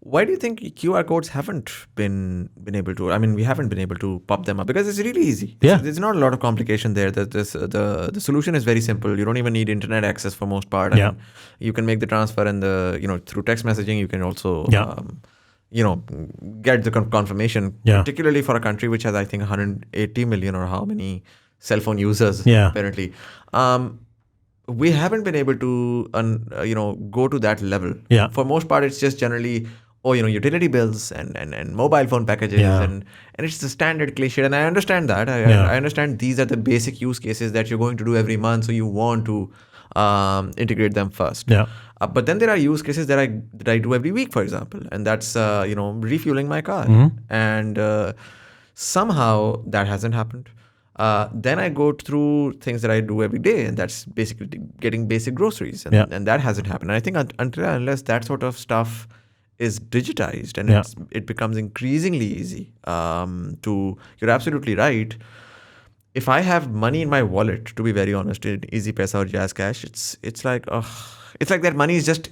Why do you think QR codes haven't been able to? I mean, we haven't been able to pop them up because it's really easy. There's not a lot of complication there. The solution is very simple. You don't even need internet access for most part. And you can make the transfer and through text messaging. You can also get the confirmation. Particularly for a country which has, I think, 180 million or how many cell phone users apparently. We haven't been able to go to that level. For most part, it's just generally utility bills and mobile phone packages and it's the standard cliche, and I understand that. I understand these are the basic use cases that you're going to do every month, so you want to integrate them first. But then there are use cases that I do every week, for example, and that's refueling my car, and somehow that hasn't happened. Then I go through things that I do every day, and that's basically getting basic groceries, and that hasn't happened. And I think until and unless that sort of stuff is digitized and it becomes increasingly easy you're absolutely right. If I have money in my wallet, to be very honest, in Easy Paisa or Jazz Cash, it's like that money is just,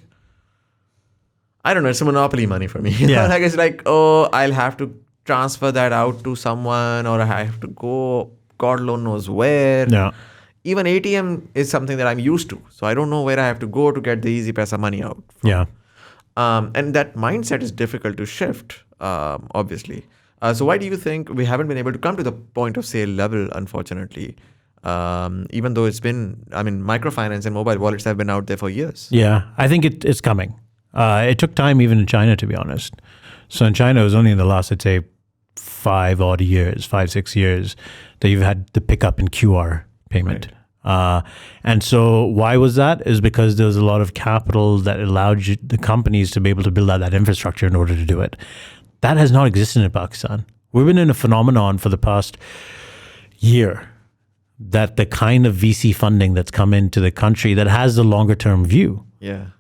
I don't know, it's a monopoly money for me. Like it's like, I'll have to transfer that out to someone, or I have to go God alone knows where. Even ATM is something that I'm used to, so I don't know where I have to go to get the Easy Paisa money out from. And that mindset is difficult to shift, obviously. So why do you think we haven't been able to come to the point of sale level, unfortunately, even though it's been, microfinance and mobile wallets have been out there for years? I think it's coming. It took time even in China, to be honest. So in China, it was only in the last, I'd say, 5-6 years that you've had the pickup in QR payment. And so why was that? Is because there was a lot of capital that allowed the companies to be able to build out that infrastructure in order to do it. That has not existed in Pakistan. We've been in a phenomenon for the past year that the kind of VC funding that's come into the country that has the longer term view.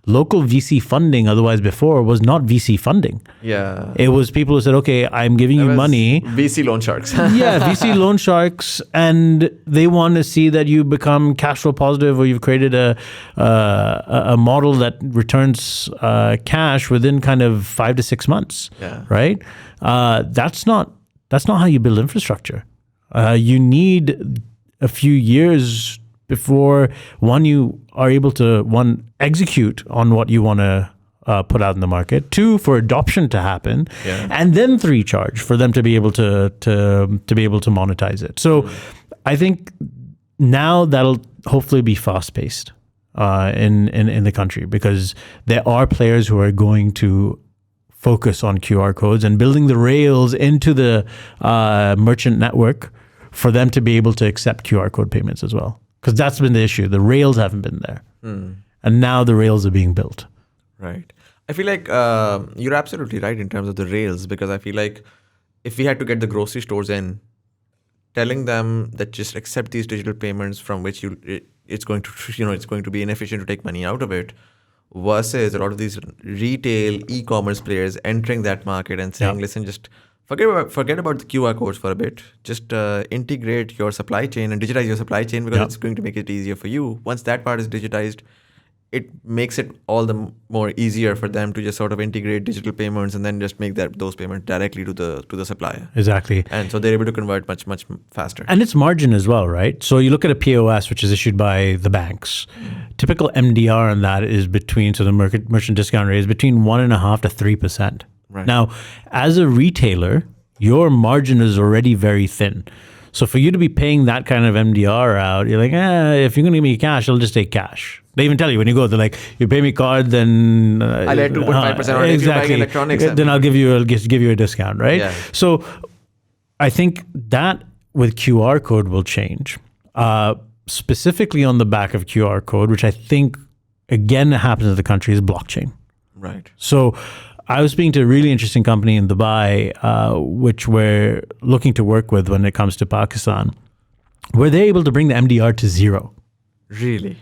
Local VC funding, otherwise before, was not VC funding. It was people who said, okay, I'm giving you money. VC loan sharks. VC loan sharks, and they want to see that you become cash flow positive, or you've created a model that returns cash within kind of 5 to 6 months. Right? That's not how you build infrastructure. You need a few years before you are able to execute on what you want to put out in the market. 2, for adoption to happen, and then 3, charge for them to be able to be able to monetize it. So I think now that'll hopefully be fast paced in the country, because there are players who are going to focus on QR codes and building the rails into the merchant network for them to be able to accept QR code payments as well. Because that's been the issue. The rails haven't been there. And now the rails are being built. Right. I feel like you're absolutely right in terms of the rails, because I feel like if we had to get the grocery stores in, telling them that just accept these digital payments from which it's going to it's going to be inefficient to take money out of it, versus a lot of these retail e-commerce players entering that market and saying, listen, just forget about the QR codes for a bit. Just integrate your supply chain and digitize your supply chain, because it's going to make it easier for you. Once that part is digitized, it makes it all the more easier for them to just sort of integrate digital payments and then just make those payments directly to the supplier. Exactly. And so they're able to convert much, much faster. And it's margin as well, right? So you look at a POS, which is issued by the banks. Typical MDR on that is between, so the merchant discount rate is between 1.5% to 3%. Right. Now, as a retailer, your margin is already very thin. So for you to be paying that kind of MDR out, you're like, if you're going to give me cash, I'll just take cash. They even tell you when you go, they're like, you pay me card, then I'll add 2.5% on it. If you're buying electronics, then I'll give you a discount, right? Yeah. So I think that with QR code will change, specifically on the back of QR code, which I think again happens in the country, is blockchain. Right. So I was speaking to a really interesting company in Dubai, which we're looking to work with when it comes to Pakistan, where they're able to bring the MDR to zero. Really?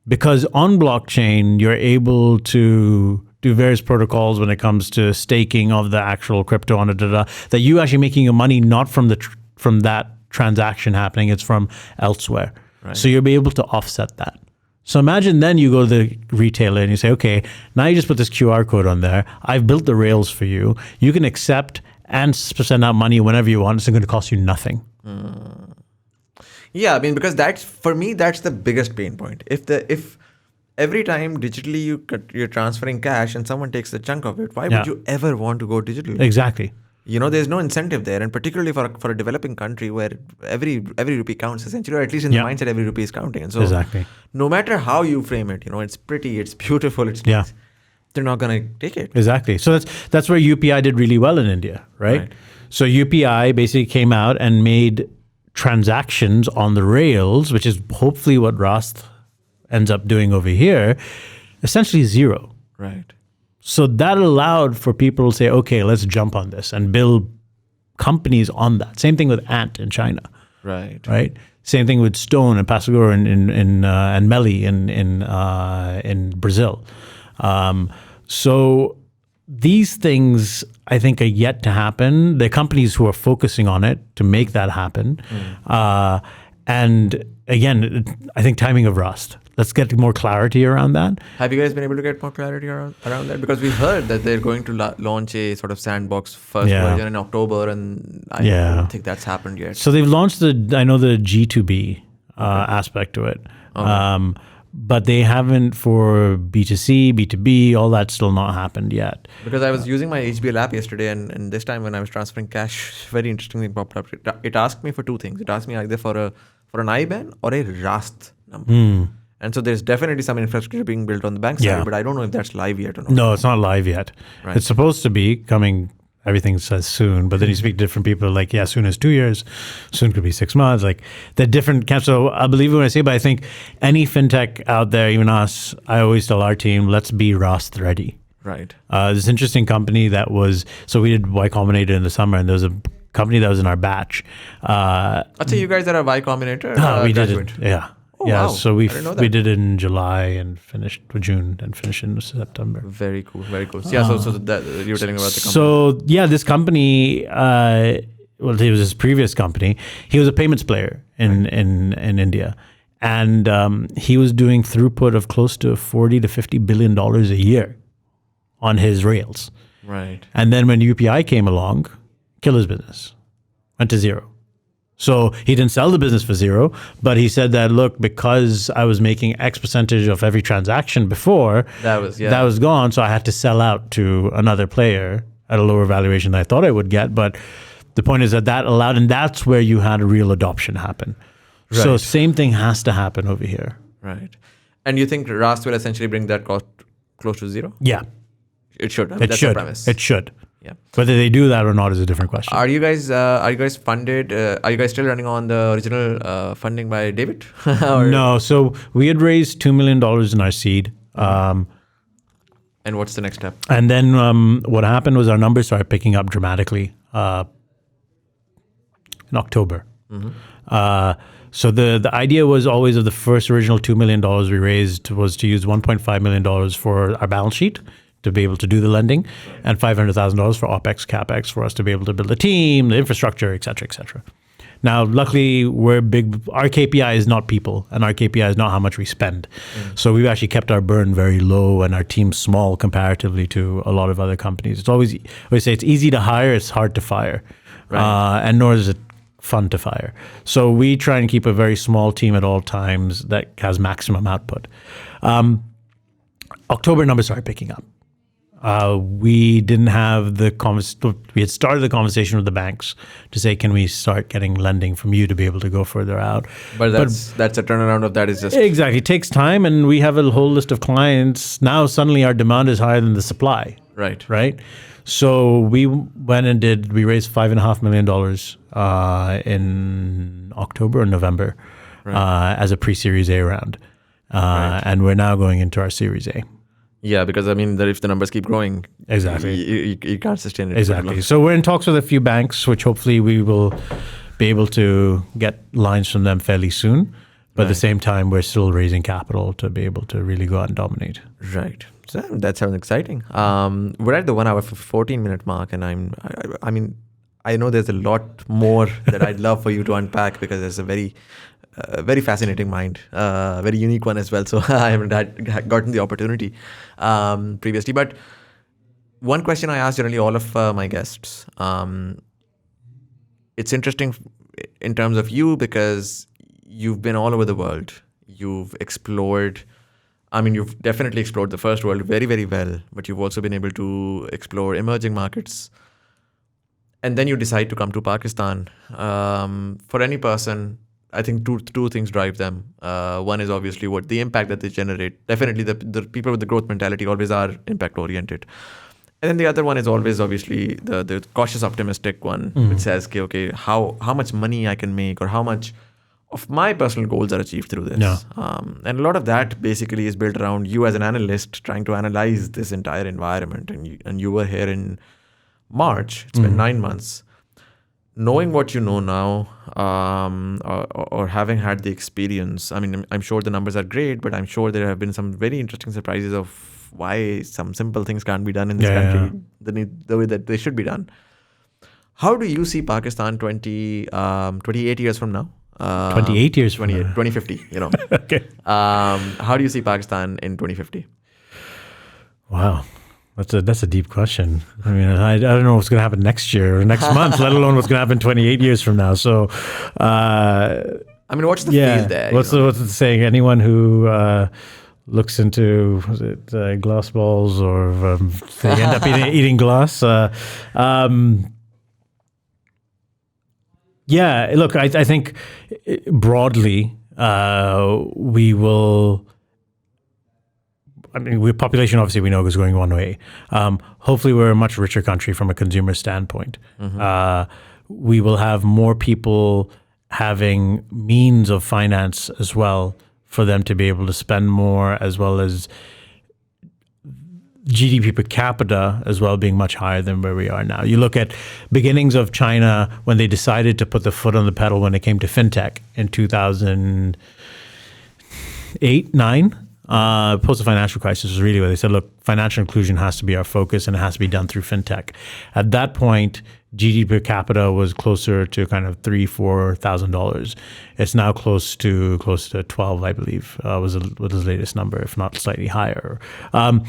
Because on blockchain, you're able to do various protocols when it comes to staking of the actual crypto on it, that you actually making your money not from that transaction happening, it's from elsewhere. Right. So you'll be able to offset that. So imagine then you go to the retailer and you say, okay, now you just put this QR code on there. I've built the rails for you. You can accept and send out money whenever you want. It's going to cost you nothing. Yeah, I mean, because for me, that's the biggest pain point. If every time digitally you're transferring cash and someone takes a chunk of it, why would you ever want to go digital? Exactly. There's no incentive there, and particularly for a developing country where every rupee counts essentially, or at least in the mindset, every rupee is counting. And so, no matter how you frame it, it's pretty, it's beautiful, it's nice, they're not gonna take it. Exactly. So that's where UPI did really well in India, right? So UPI basically came out and made transactions on the rails, which is hopefully what Rast ends up doing over here, essentially zero. Right. So that allowed for people to say, okay, let's jump on this and build companies on that. Same thing with Ant in China. Right. Right. Same thing with Stone and Passagur and Meli in Brazil. So these things, I think, are yet to happen. There are companies who are focusing on it to make that happen. And again, I think timing of Rust. Let's get more clarity around that. Have you guys been able to get more clarity around that? Because we heard that they're going to launch a sort of sandbox first version in October, and I don't think that's happened yet. So they've launched the G2B aspect to it. Okay. But they haven't for B2C, B2B, all that's still not happened yet. Because I was using my HBL app yesterday, and this time when I was transferring cash, very interesting thing popped up. It asked me for two things. It asked me either for an IBAN or a Rast number. And so there's definitely some infrastructure being built on the bank side, but I don't know if that's live yet or not. No, it's not live yet. Right. It's supposed to be coming. Everything says soon, but then you speak to different people like, soon is 2 years, soon could be 6 months. Like they're different camps. So I believe when I say, but I think any fintech out there, even us, I always tell our team, let's be Rast ready. Right. This interesting company so we did Y Combinator in the summer, and there was a company that was in our batch. I'd say you guys are a Y Combinator. We did it. Yeah. Oh, wow. So we did it in July and finished with June and finished in September. Very cool, very cool. So that you were telling about the company. So this company, it was his previous company. He was a payments player in India, and he was doing throughput of close to $40 to $50 billion a year on his rails. Right. And then when UPI came along, killed his business, went to zero. So he didn't sell the business for zero, but he said that, look, because I was making X percentage of every transaction before, that was gone. So I had to sell out to another player at a lower valuation than I thought I would get. But the point is that allowed, and that's where you had a real adoption happen. Right. So same thing has to happen over here. Right. And you think Rast will essentially bring that cost close to zero? Yeah. It should. That's the premise. It should. Yeah. Whether they do that or not is a different question. Are you guys funded? Are you guys still running on the original funding by David? No. So we had raised $2 million in our seed. And what's the next step? And then what happened was our numbers started picking up dramatically in October. So the idea was always of the first original $2 million we raised was to use $1.5 million for our balance sheet to be able to do the lending, and $500,000 for OPEX, CAPEX for us to be able to build a team, the infrastructure, et cetera, et cetera. Now, luckily, we're big. Our KPI is not people, and our KPI is not how much we spend. So we've actually kept our burn very low and our team small comparatively to a lot of other companies. It's always, we say it's easy to hire, it's hard to fire. Right. And nor is it fun to fire. So we try and keep a very small team at all times that has maximum output. October numbers started picking up. We didn't have we had started the conversation with the banks to say, can we start getting lending from you to be able to go further out? But that's a turnaround of that is just... Exactly. It takes time, and we have a whole list of clients. Now suddenly our demand is higher than the supply. Right? So we went and we raised $5.5 million in October or November as a pre-Series A round. And we're now going into our Series A. Yeah, because I mean, if the numbers keep growing, exactly, you can't sustain it. Exactly. So we're in talks with a few banks, which hopefully we will be able to get lines from them fairly soon. But at the same time, we're still raising capital to be able to really go out and dominate. Right. So that sounds exciting. We're at the 1 hour 14-minute mark, and I mean, I know there's a lot more that I'd love for you to unpack because there's a very fascinating mind, very unique one as well. So I haven't gotten the opportunity previously. But one question I ask generally all of my guests, it's interesting in terms of you because you've been all over the world. You've explored, you've definitely explored the first world very, very well, but you've also been able to explore emerging markets. And then you decide to come to Pakistan. For any person, I think two things drive them. One is obviously what the impact that they generate. Definitely the people with the growth mentality always are impact oriented. And then the other one is always obviously the cautious optimistic one, which says, okay, how much money I can make or how much of my personal goals are achieved through this. Yeah. And a lot of that basically is built around you as an analyst trying to analyze this entire environment. And you were here in March. It's been 9 months. Knowing what you know now, or having had the experience, I'm sure the numbers are great, but I'm sure there have been some very interesting surprises of why some simple things can't be done in this country the way that they should be done. How do you see Pakistan 28 years from now? 28 years from now? 2050, Okay. How do you see Pakistan in 2050? Wow. That's a deep question. I don't know what's going to happen next year or next month, let alone what's going to happen 28 years from now. So, what's the feel there? What's the saying? Anyone who looks into glass balls or they end up eating glass. Look, I think broadly we will. Population obviously we know is going one way. Hopefully we're a much richer country from a consumer standpoint. We will have more people having means of finance as well for them to be able to spend more, as well as GDP per capita as well being much higher than where we are now. You look at beginnings of China when they decided to put the foot on the pedal when it came to fintech in 2008, 9. Post the financial crisis was really where they said, look, financial inclusion has to be our focus and it has to be done through fintech. At that point, GDP per capita was closer to kind of $3,000-4,000. It's now close to 12, I believe, was his latest number, if not slightly higher. The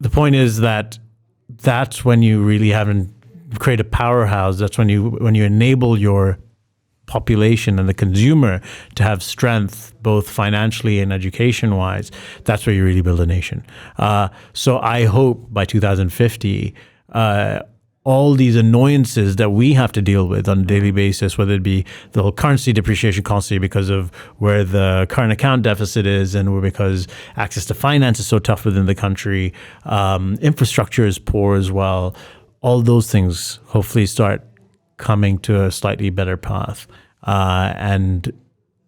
point is that's when you really haven't create a powerhouse. That's when you enable your population and the consumer to have strength, both financially and education-wise. That's where you really build a nation. So I hope by 2050, all these annoyances that we have to deal with on a daily basis, whether it be the whole currency depreciation constantly because of where the current account deficit is and because access to finance is so tough within the country, infrastructure is poor as well. All those things hopefully start coming to a slightly better path, and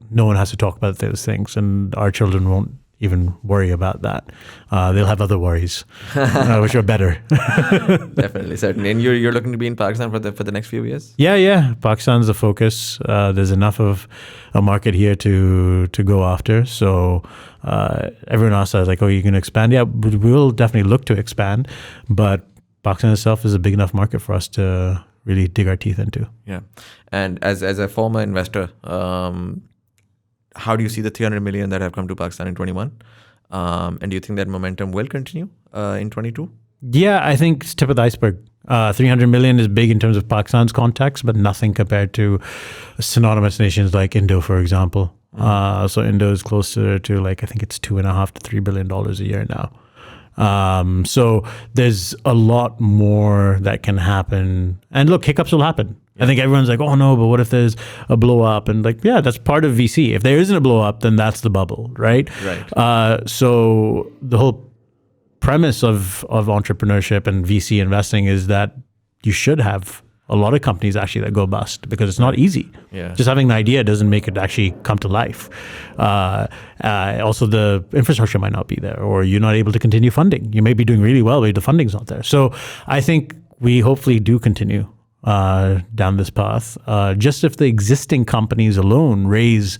no one has to talk about those things, and our children won't even worry about that. They'll have other worries, which are better. Definitely, certainly. And you're looking to be in Pakistan for the next few years? Yeah. Pakistan's the focus. There's enough of a market here to go after. So everyone else says like, oh, you're going to expand? Yeah, we'll definitely look to expand. But Pakistan itself is a big enough market for us to really dig our teeth into. Yeah. And as a former investor, how do you see the 300 million that have come to Pakistan in 21? And do you think that momentum will continue in 22? Yeah, I think it's tip of the iceberg. 300 million is big in terms of Pakistan's context, but nothing compared to synonymous nations like Indo, for example. So Indo is closer to like, I think it's $2.5 to $3 billion a year now. So there's a lot more that can happen. And look, hiccups will happen. I think everyone's like, oh no, but what if there's a blow up? And like, yeah, that's part of VC. If there isn't a blow up, then that's the bubble, right? Right. So the whole premise of entrepreneurship and VC investing is that you should have a lot of companies actually that go bust because it's not easy. Yeah. Just having an idea doesn't make it actually come to life. Also, the infrastructure might not be there, or you're not able to continue funding. You may be doing really well, but the funding's not there. So I think we hopefully do continue down this path. Just if the existing companies alone raise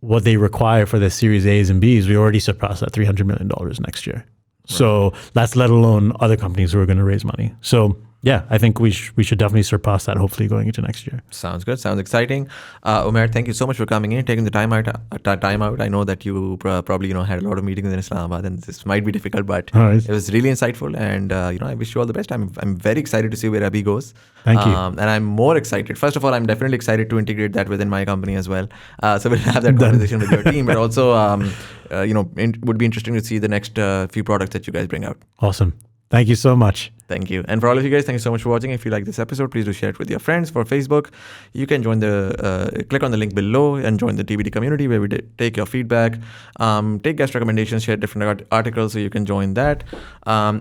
what they require for their Series A's and B's, we already surpassed that $300 million next year. Right. So that's let alone other companies who are going to raise money. So yeah, I think we should definitely surpass that, hopefully going into next year. Sounds good. Sounds exciting. Omair, thank you so much for coming in, taking the time out. I know that you probably had a lot of meetings in Islamabad, and this might be difficult, but it was really insightful. And I wish you all the best. I'm very excited to see where Abhi goes. Thank you. And I'm more excited. First of all, I'm definitely excited to integrate that within my company as well. So we'll have that conversation with your team. But also, would be interesting to see the next few products that you guys bring out. Awesome. Thank you so much. Thank you. And for all of you guys, thank you so much for watching. If you like this episode, please do share it with your friends. For Facebook, you can join click on the link below and join the TBT community where we take your feedback, take guest recommendations, share different articles so you can join that.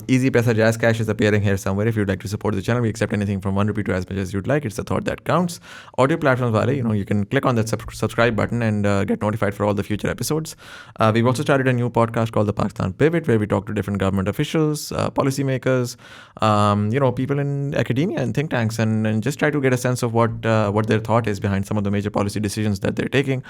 Easy Paisa Jazz Cash is appearing here somewhere. If you'd like to support the channel, we accept anything from ₹1 to as much as you'd like. It's the thought that counts. Audio platforms, you can click on that subscribe button and get notified for all the future episodes. We've also started a new podcast called the Pakistan Pivot, where we talk to different government officials, policymakers, people in academia and think tanks, and just try to get a sense of what their thought is behind some of the major policy decisions that they're taking.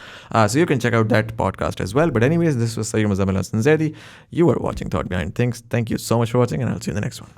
So you can check out that podcast as well. But anyways, this was Muzamil. You were watching Thought Behind Things. Thank you so much for watching, and I'll see you in the next one.